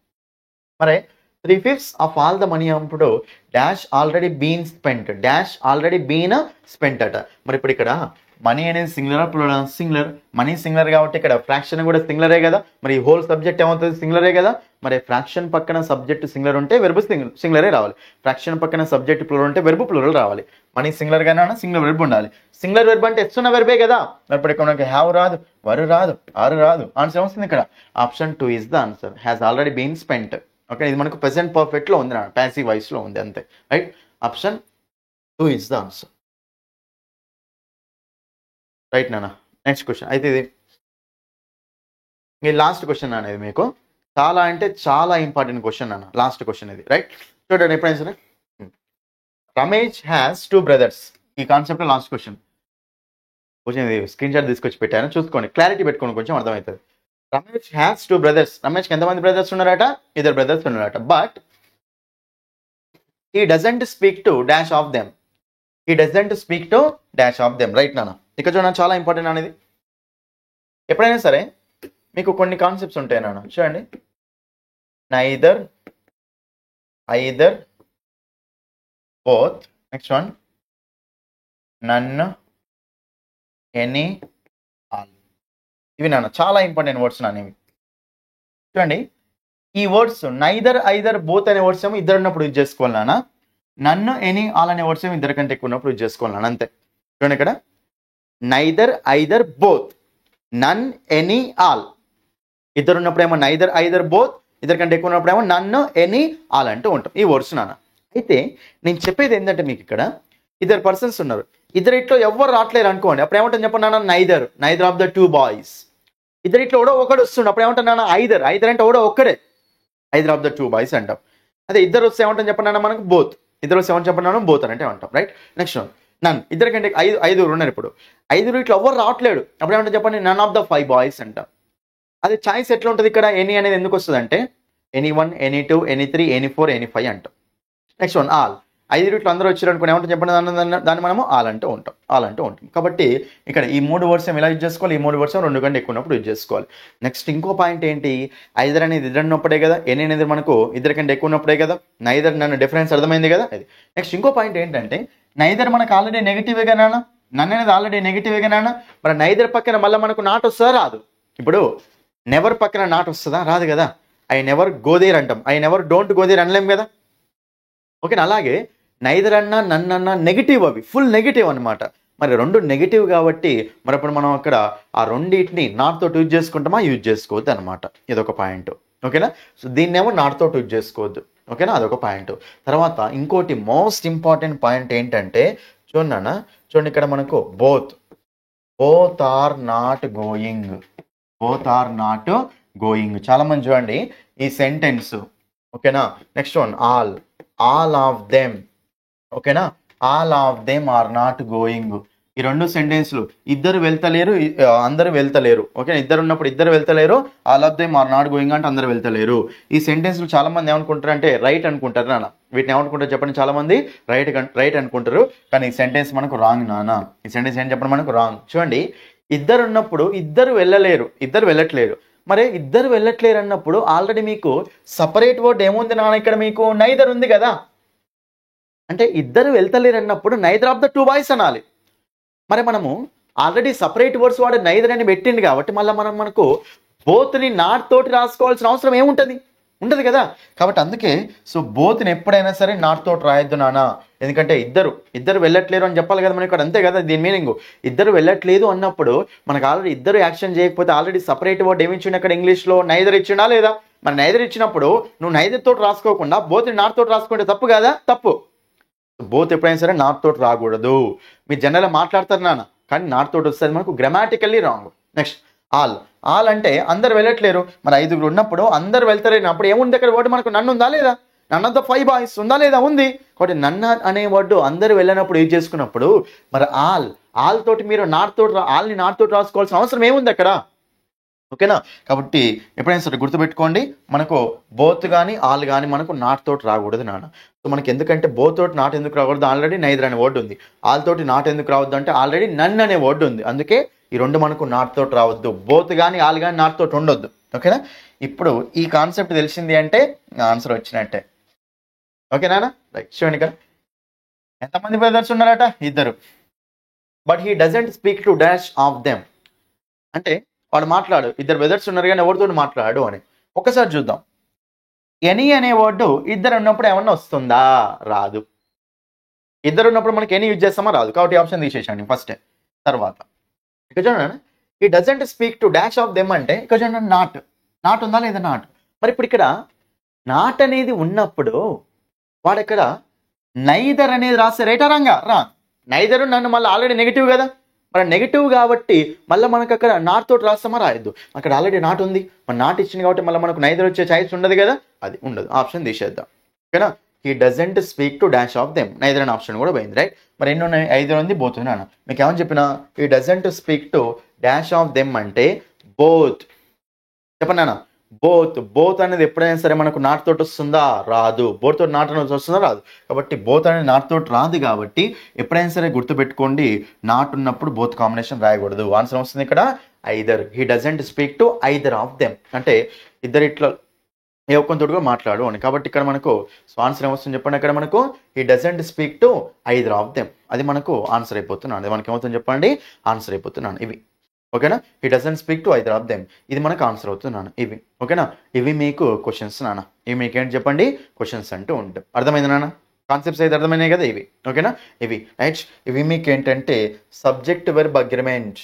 మరి 3/5 ఆఫ్ ఆల్ ద మనీ అప్పుడు dash already been spent, dash already been spent అట. మరి ఇప్పుడు ఇక్కడ మనీ అనేది singular plural, singular. Money singular కాబట్టి ఇక్కడ ఫ్రాక్షన్ కూడా సింగులరే కదా. మరి హోల్ సబ్జెక్ట్ ఏమవుతుంది, సింగులరే కదా. మరి ఫ్రాక్షన్ పక్కన సబ్జెక్ట్ సింగులర్ ఉంటే వెర్బ్ సింగులరే రావాలి. ఫ్రాక్షన్ పక్కన సబ్జెక్ట్ ప్లూరల్ ఉంటే వెర్బ్ ప్లూరల్ రావాలి. మనీ సింగులర్ గానే సింగులర్ వెర్బ్ ఉండాలి. సింగులర్ వెర్బ్ అంటే ఎస్ ఉన్న వెర్బే కదా. మరి ఇప్పుడు ఇక్కడ మనకి హ్యావ్ రాదు, వరు రాదు, ఆరు రాదు. ఆన్సర్ ఏమొస్తుంది ఇక్కడ, option 2 is the answer. Has already been spent. Okay, ఇది మనకు ప్రెసెంట్ పర్ఫెక్ట్ లో ఉంది, ప్యాసివ్ వాయిస్ లో ఉంది అంతే. Right, option 2 is the answer. Right నాన్న. నెక్స్ట్ క్వశ్చన్ అయితే ఇది లాస్ట్ క్వశ్చన్ అనేది మీకు చాలా అంటే చాలా ఇంపార్టెంట్ క్వశ్చన్ అన్న, లాస్ట్ క్వశ్చన్ ఇది. రైట్, చూడండి ఎప్పుడైనా సరే. Ramesh has 2 brothers. ఈ concept last question. Screen shot తీసుకొచ్చి పెట్టాను, చూసుకోండి, క్లారిటీ పెట్టుకోండి, కొంచెం అర్థమవుతుంది. Ramesh has 2 brothers. రమేష్కి ఎంతమంది బ్రదర్స్ ఉన్నారట, 2 brothers ఉన్నారట. But he doesn't speak to dash of them. He doesn't speak to dash of them. Right నాన్న, ఇక్కడ చూడండి చాలా ఇంపార్టెంట్ అనేది. ఎప్పుడైనా సరే మీకు కొన్ని కాన్సెప్ట్స్ ఉంటాయి నాన్న, చూడండి. Neither, either, both. Next one none, any, all. ఇవి నాన్న చాలా ఇంపార్టెంట్ వర్డ్స్ నాన్న ఇవి. చూడండి, ఈ వర్డ్స్ నైదర్, ఐదర్, బోత్ అనే వర్డ్స్ ఏమో ఇద్దరు ఉన్నప్పుడు యూజ్ చేసుకోవాలి నాన్న. నన్ను, ఎనీ, ఆల్ అనే వర్డ్స్ ఏమో ఇద్దరు కంటే ఎక్కువ ఉన్నప్పుడు యూజ్ చేసుకోవాలి నాన్న, అంతే. చూడండి ఇక్కడ నైదర్, ఐదర్, బోత్, నన్, ఎనీ, ఆల్. ఇద్దరు ఉన్నప్పుడు ఏమో నైదర్, ఐదర్, బోత్. ఇద్దరు కంటే ఎక్కువ ఉన్నప్పుడు ఏమో నన్ను, ఎనీ, ఆల్ అంటూ ఉంటాం ఈ వర్డ్స్ నాన్న. అయితే నేను చెప్పేది ఏంటంటే, మీకు ఇక్కడ 2 పర్సన్స్ ఉన్నారు, ఇద్దరిట్లో ఎవరు రావట్లేరు అనుకోండి, అప్పుడు ఏమంటాను చెప్పండి, నైదర్ ఆఫ్ ద 2 boys. ఇద్దరిట్లో కూడా ఒకడు వస్తుండే, అప్పుడు ఏమంటాను, ఐదర్ అంటే కూడా ఒక్కడే, ఐదర్ ఆఫ్ ద 2 boys అంటాం. అదే ఇద్దరు వస్తే ఏమంటాం చెప్పండి మనకు, బోత్. ఇద్దరు వస్తే ఏమంటాం చెప్పండి, బోత్ అని అంటే అంటాం. రైట్, నెక్స్ట్ నన్ ఇద్దరికంటే ఐదుగురు ఉన్నారు. ఇప్పుడు ఐదుగురు ఇట్లా ఎవరు రావట్లేడు. అప్పుడు ఏమంటే చెప్పండి, నన్ ఆఫ్ ద 5 బాయ్స్ అంట. అది చాయిస్ ఎట్లా ఉంటుంది ఇక్కడ? ఎనీ అనేది ఎందుకు వస్తుంది అంటే any1, any2, any3, any4, any5 అంటాం. Next one all. ఐదుగురు అందరూ వచ్చారు అనుకుని ఏమంటే చెప్పండి, దాన్ని మనము ఆల్ అంటూ ఉంటాం. కాబట్టి ఇక్కడ ఈ 3 వర్డ్స్ ఎలా యూజ్ చేసుకోవాలి? ఈ 3 వర్డ్స్ 2 కంటే ఎక్కువ ఉన్నప్పుడు యూజ్ చేసుకోవాలి. నెక్స్ట్ ఇంకో పాయింట్ ఏంటి? ఐదర్ అనేది ఇద్దరు ఉన్నప్పుడే కదా, ఎనీ అనేది మనకు ఇద్దరు కంటే ఎక్కువ ఉన్నప్పుడే కదా. నైదర్ నన్ను డిఫరెన్స్ అర్థమైంది కదా అది. నెక్స్ట్ ఇంకో పాయింట్ ఏంటంటే నైదర్ మనకు ఆల్రెడీ నెగిటివ్గా నాన్న, నన్ను అనేది ఆల్రెడీ నెగిటివ్గా నాన్న. మరి నైదర్ పక్కన మళ్ళీ మనకు నాట్ వస్తుందా? రాదు. ఇప్పుడు నెవర్ పక్కన నాట్ వస్తుందా? రాదు కదా. ఐ నెవర్ గోదేర్ అంటాం, ఐ నెవర్ డోంట్ గోదేర్ అనలేం కదా. ఓకేనా? అలాగే నైదర్ అన్నా నన్నన్నా నెగిటివ్, అవి ఫుల్ నెగిటివ్ అనమాట. మరి రెండు నెగిటివ్ కాబట్టి మరి ఇప్పుడు మనం అక్కడ ఆ రెండింటిని నాట్ తోటి యూజ్ చేసుకుంటామా? యూజ్ చేసుకోవద్దు అనమాట. ఇదొక పాయింట్. ఓకేనా? సో దీన్నేమో నాట్ తోటి యూజ్ చేసుకోవద్దు. ఓకేనా? అదొక పాయింట్. తర్వాత ఇంకోటి మోస్ట్ ఇంపార్టెంట్ పాయింట్ ఏంటంటే చూడండి ఇక్కడ మనకు బోత్ ఆర్ నాట్ గోయింగ్. చాలా మంది చూడండి ఈ సెంటెన్స్. ఓకేనా? Next one all of them. ఓకేనా? All of them are not going. ఈ రెండు సెంటెన్స్లు ఇద్దరు వెళ్తలేరు, అందరు వెళ్తలేరు. ఓకే, ఇద్దరు ఉన్నప్పుడు ఇద్దరు వెళ్తలేరు, all of them are not going అంటే అందరు వెళ్తలేరు. ఈ సెంటెన్స్లు చాలా మంది ఏమనుకుంటారు అంటే రైట్ అనుకుంటారు నాన్న. వీటిని ఏమనుకుంటారు చెప్పండి? చాలా మంది రైట్ అనుకుంటారు. కానీ ఈ సెంటెన్స్ మనకు రాంగ్ నాన్న. ఈ సెంటెన్స్ ఏం చెప్పండి మనకు రాంగ్. చూడండి, ఇద్దరు ఉన్నప్పుడు ఇద్దరు వెళ్ళట్లేరు. మరి ఇద్దరు వెళ్ళట్లేరు అన్నప్పుడు ఆల్రెడీ మీకు సపరేట్ వర్డ్ ఏముంది నాన్న? ఇక్కడ మీకు నైదర్ ఉంది కదా. అంటే ఇద్దరు వెళ్తలేరు అన్నప్పుడు నైదర్ ఆఫ్ ద 2 బాయ్స్ అనాలి. మరి మనము ఆల్రెడీ సపరేట్ వర్డ్స్ వాడు నైదర్ అని పెట్టింది కాబట్టి మళ్ళీ మనకు బోత్ని నాట్ తోటి రాసుకోవాల్సిన అవసరం ఏముంటుంది? ఉండదు కదా. కాబట్టి అందుకే సో బోత్ని ఎప్పుడైనా సరే నాట్ తోటి రాయొద్దు నాన్న. ఎందుకంటే ఇద్దరు వెళ్ళట్లేరు అని చెప్పాలి కదా మనకి ఇక్కడ. అంతే కదా దీని మీనింగ్. ఇద్దరు వెళ్ళట్లేదు అన్నప్పుడు మనకు ఆల్రెడీ ఇద్దరు యాక్షన్ చేయకపోతే ఆల్రెడీ సపరేట్ వర్డ్ ఏమి ఇచ్చిండు అక్కడ ఇంగ్లీష్లో? నైదర్ ఇచ్చిండా లేదా? మరి నైదర్ ఇచ్చినప్పుడు నువ్వు నైదర్ తోటి రాసుకోకుండా బోత్ని నాట్ తోటి రాసుకుంటే తప్పు కదా? తప్పు. బోత్ ఎప్పుడైనా సరే నాట్ తోటి రాకూడదు. మీరు జనరల్గా మాట్లాడతారు నాన్న, కానీ నాట్ తోటి వస్తుంది మనకు గ్రామాటికల్లీ రాంగ్. నెక్స్ట్ ఆల్ అంటే అందరు వెళ్ళట్లేరు. మరి ఐదుగురు ఉన్నప్పుడు అందరు వెళ్తారు అప్పుడు ఏముంది అక్కడ వర్డ్ మనకు? నన్ను ఉందా లేదా? నన్ ఆఫ్ ద 5 బాయ్స్ ఉందా లేదా? ఉంది. కాబట్టి నన్ను అనే వర్డ్ అందరు వెళ్ళినప్పుడు యూజ్ చేసుకున్నప్పుడు మరి ఆల్ తోటి మీరు ఆల్ని నాట్ తోటి రాసుకోవాల్సిన అవసరం ఏముంది అక్కడ? ఓకేనా? కాబట్టి ఎప్పుడైనా సరే గుర్తుపెట్టుకోండి, మనకు బోత్ కానీ ఆల్ కానీ మనకు నాట్ తోటి రాకూడదు నాన్న. సో మనకి ఎందుకంటే బోత్ తోటి నాట్ ఎందుకు రాకూడదు? ఆల్రెడీ నైదర్ అనే వర్డ్ ఉంది. ఆల్ తోటి నాట్ ఎందుకు రావద్దు అంటే ఆల్రెడీ నన్ అనే వర్డ్ ఉంది. అందుకే ఈ రెండు మనకు నాట్ తోటి రావద్దు. బోత్ కానీ ఆల్ కానీ నాట్ తోటి ఉండొద్దు. ఓకేనా? ఇప్పుడు ఈ కాన్సెప్ట్ తెలిసింది అంటే ఆన్సర్ వచ్చినట్టే. ఓకేనా? రైట్. చూడండి ఇక్కడ ఎంతమంది బ్రదర్స్ ఉన్నారట? ఇద్దరు. But he doesn't speak to dash of them అంటే వాడు మాట్లాడు, ఇద్దరు బ్రదర్స్ ఉన్నారు కానీ ఎవరితో మాట్లాడు అని. ఒక్కసారి చూద్దాం. ఎనీ అనే వర్డు ఇద్దరు ఉన్నప్పుడు ఏమన్నా వస్తుందా? రాదు. ఇద్దరు ఉన్నప్పుడు మనకి ఎనీ యూజ్ చేస్తామా? రాదు. కాబట్టి ఆప్షన్ తీసేసాను ఫస్ట్. తర్వాత ఇక్కడ చూడండి, ఈ doesn't speak to dash of them అంటే ఇక్కడ చూడండి నాట్ ఉందా లేదా? నాట్. మరి ఇప్పుడు ఇక్కడ నాట్ అనేది ఉన్నప్పుడు వాడు ఇక్కడ నైదర్ అనేది రాస్తే రైటా రాంగా? నైదర్ నన్ను మళ్ళీ ఆల్రెడీ నెగిటివ్ కదా. మరి నెగిటివ్ కాబట్టి మళ్ళీ మనకు అక్కడ నాట్ తోటి రాస్తామా? రాయద్దు. అక్కడ ఆల్రెడీ నాట్ ఉంది. మరి నాట్ ఇచ్చింది కాబట్టి మళ్ళీ మనకు నైదర్ వచ్చే ఛాయిస్ ఉండదు కదా. అది ఉండదు. ఆప్షన్ తీసేద్దాం. ఓకేనా? He doesn't speak to dash of them. Neither అనే ఆప్షన్ కూడా పోయింది. రైట్. మరి ఎన్ని ఉన్నాయి? 5 ఉంది. బోత్ ఉంది అన్న. మీకు ఏమని చెప్పినా he doesn't speak to dash of them అంటే బోత్. చెప్పండి అన్న. బోత్ అనేది ఎప్పుడైనా సరే మనకు నాట్ తోటి వస్తుందా? రాదు. బోత్ తోటి నాట్ అనేది వస్తుందా? రాదు. కాబట్టి బోత్ అనేది నాట్ తోటి రాదు. కాబట్టి ఎప్పుడైనా సరే గుర్తుపెట్టుకోండి, నాట్ ఉన్నప్పుడు బోత్ కాంబినేషన్ రాయకూడదు. ఆన్సర్ వస్తుంది ఇక్కడ either. He doesn't speak to either of them అంటే ఇద్దరు ఇట్లా ఏ ఒక్కొంతోటి కూడా మాట్లాడు అని. కాబట్టి ఇక్కడ మనకు ఆన్సర్ ఏమొస్తుంది చెప్పండి? ఇక్కడ మనకు he doesn't speak to either of them. అది మనకు ఆన్సర్ అయిపోతున్నాను. అది మనకి ఏమవుతుంది చెప్పండి? ఆన్సర్ అయిపోతున్నాను. ఇవి ఓకేనా? He doesn't speak to either of them. ఇది మనకు ఆన్సర్ అవుతున్నాను. ఇవి ఓకేనా? ఇవి మీకు క్వశ్చన్స్ నాన్న. ఇవి మీకు ఏంటి చెప్పండి? క్వశ్చన్స్ అంటూ ఉంటాయి. అర్థమైంది నాన్న? కాన్సెప్ట్స్ అయితే అర్థమైనాయి కదా ఇవి. ఓకేనా? ఇవి రైట్. ఇవి మీకు ఏంటంటే సబ్జెక్ట్ వెర్బ్ అగ్రిమెంట్.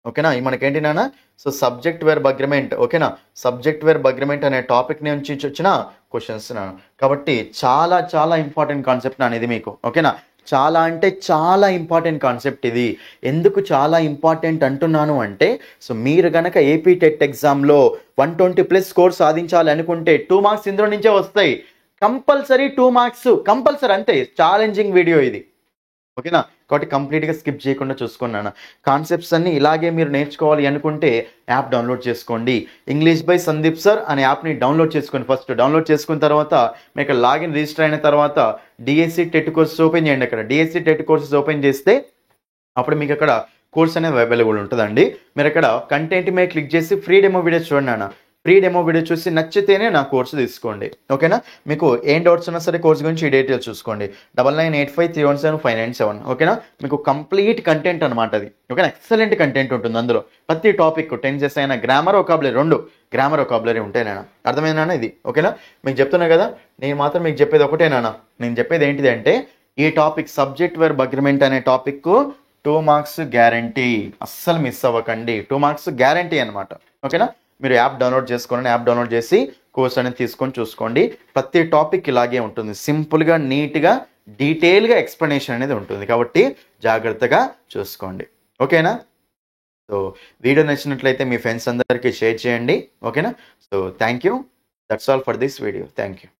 ఓకేనా? ఇవి మనకేంటి నాన్న? So subject verb agreement. ఓకేనా? సబ్జెక్ట్ వెర్బ్ అగ్రిమెంట్ అనే టాపిక్ నుంచి వచ్చిన క్వశ్చన్స్ నాన్న. కాబట్టి చాలా చాలా ఇంపార్టెంట్ కాన్సెప్ట్ నాన్న ఇది మీకు. ఓకేనా? చాలా అంటే చాలా ఇంపార్టెంట్ కాన్సెప్ట్ ఇది. ఎందుకు చాలా ఇంపార్టెంట్ అంటున్నాను అంటే సో మీరు కనుక ఏపీ టెట్ ఎగ్జామ్లో 120+ స్కోర్ సాధించాలి అనుకుంటే 2 మార్క్స్ ఇందులో నుంచే వస్తాయి. Compulsory 2 marks compulsory. అంతే. ఛాలెంజింగ్ వీడియో ఇది. ఓకేనా? కాబట్టి కంప్లీట్‌గా స్కిప్ చేయకుండా చూసుకోండి నాన్న. కాన్సెప్ట్స్ అన్నీ ఇలాగే మీరు నేర్చుకోవాలి అనుకుంటే యాప్ డౌన్లోడ్ చేసుకోండి. ఇంగ్లీష్ బై సందీప్ సార్ అనే యాప్‌ని డౌన్లోడ్ చేసుకోండి ఫస్ట్. డౌన్లోడ్ చేసుకున్న తర్వాత మీకు లాగిన్ రిజిస్టర్ అయిన తర్వాత డీఎస్సీ టెట్ కోర్సెస్ ఓపెన్ చేయండి అక్కడ. డీఎస్సీ టెట్ కోర్సెస్ ఓపెన్ చేస్తే అప్పుడు మీకు అక్కడ కోర్స్ అనేది అవైలబుల్ ఉంటుందండి. మీరు అక్కడ కంటెంట్ మీద క్లిక్ చేసి ఫ్రీ డెమో వీడియో చూడండి నాన్న. ఫ్రీ డెమో వీడియో చూసి నచ్చితేనే నా కోర్సు తీసుకోండి. ఓకేనా? మీకు ఏం డౌట్స్ ఉన్నా సరే కోర్స్ గురించి ఈ డీటెయిల్స్ చూసుకోండి. 9985317597. ఓకేనా? మీకు కంప్లీట్ కంటెంట్ అనమాట అది. ఓకేనా? ఎక్సలెంట్ కంటెంట్ ఉంటుంది అందులో. ప్రతి టాపిక్ టెన్సెస్ అయినా గ్రామర్ వొకాబులరీ 2 గ్రామర్ వొకాబులరీ ఉంటాయి నాన్న. అర్థమైందా ఇది? ఓకేనా? మీకు చెప్తున్నా కదా, నేను మాత్రం మీకు చెప్పేది ఒకటే నాన్న. నేను చెప్పేది ఏంటిది అంటే ఈ టాపిక్ సబ్జెక్ట్ వర్బ్ అగ్రిమెంట్ అనే టాపిక్ 2 మార్క్స్ గ్యారంటీ. అస్సలు మిస్ అవ్వకండి. 2 మార్క్స్ గ్యారంటీ అనమాట. ఓకేనా? మీరు యాప్ డౌన్లోడ్ చేసుకోండి. యాప్ డౌన్లోడ్ చేసి కోర్స్ అనేది తీసుకొని చూసుకోండి. ప్రతి టాపిక్ ఇలాగే ఉంటుంది. సింపుల్గా, నీట్గా, డీటెయిల్గా ఎక్స్ప్లెనేషన్ అనేది ఉంటుంది. కాబట్టి జాగ్రత్తగా చూసుకోండి. ఓకేనా? సో వీడియో నచ్చినట్లయితే మీ ఫ్రెండ్స్ అందరికీ షేర్ చేయండి. ఓకేనా? So thank you. That's all for this video. Thank you.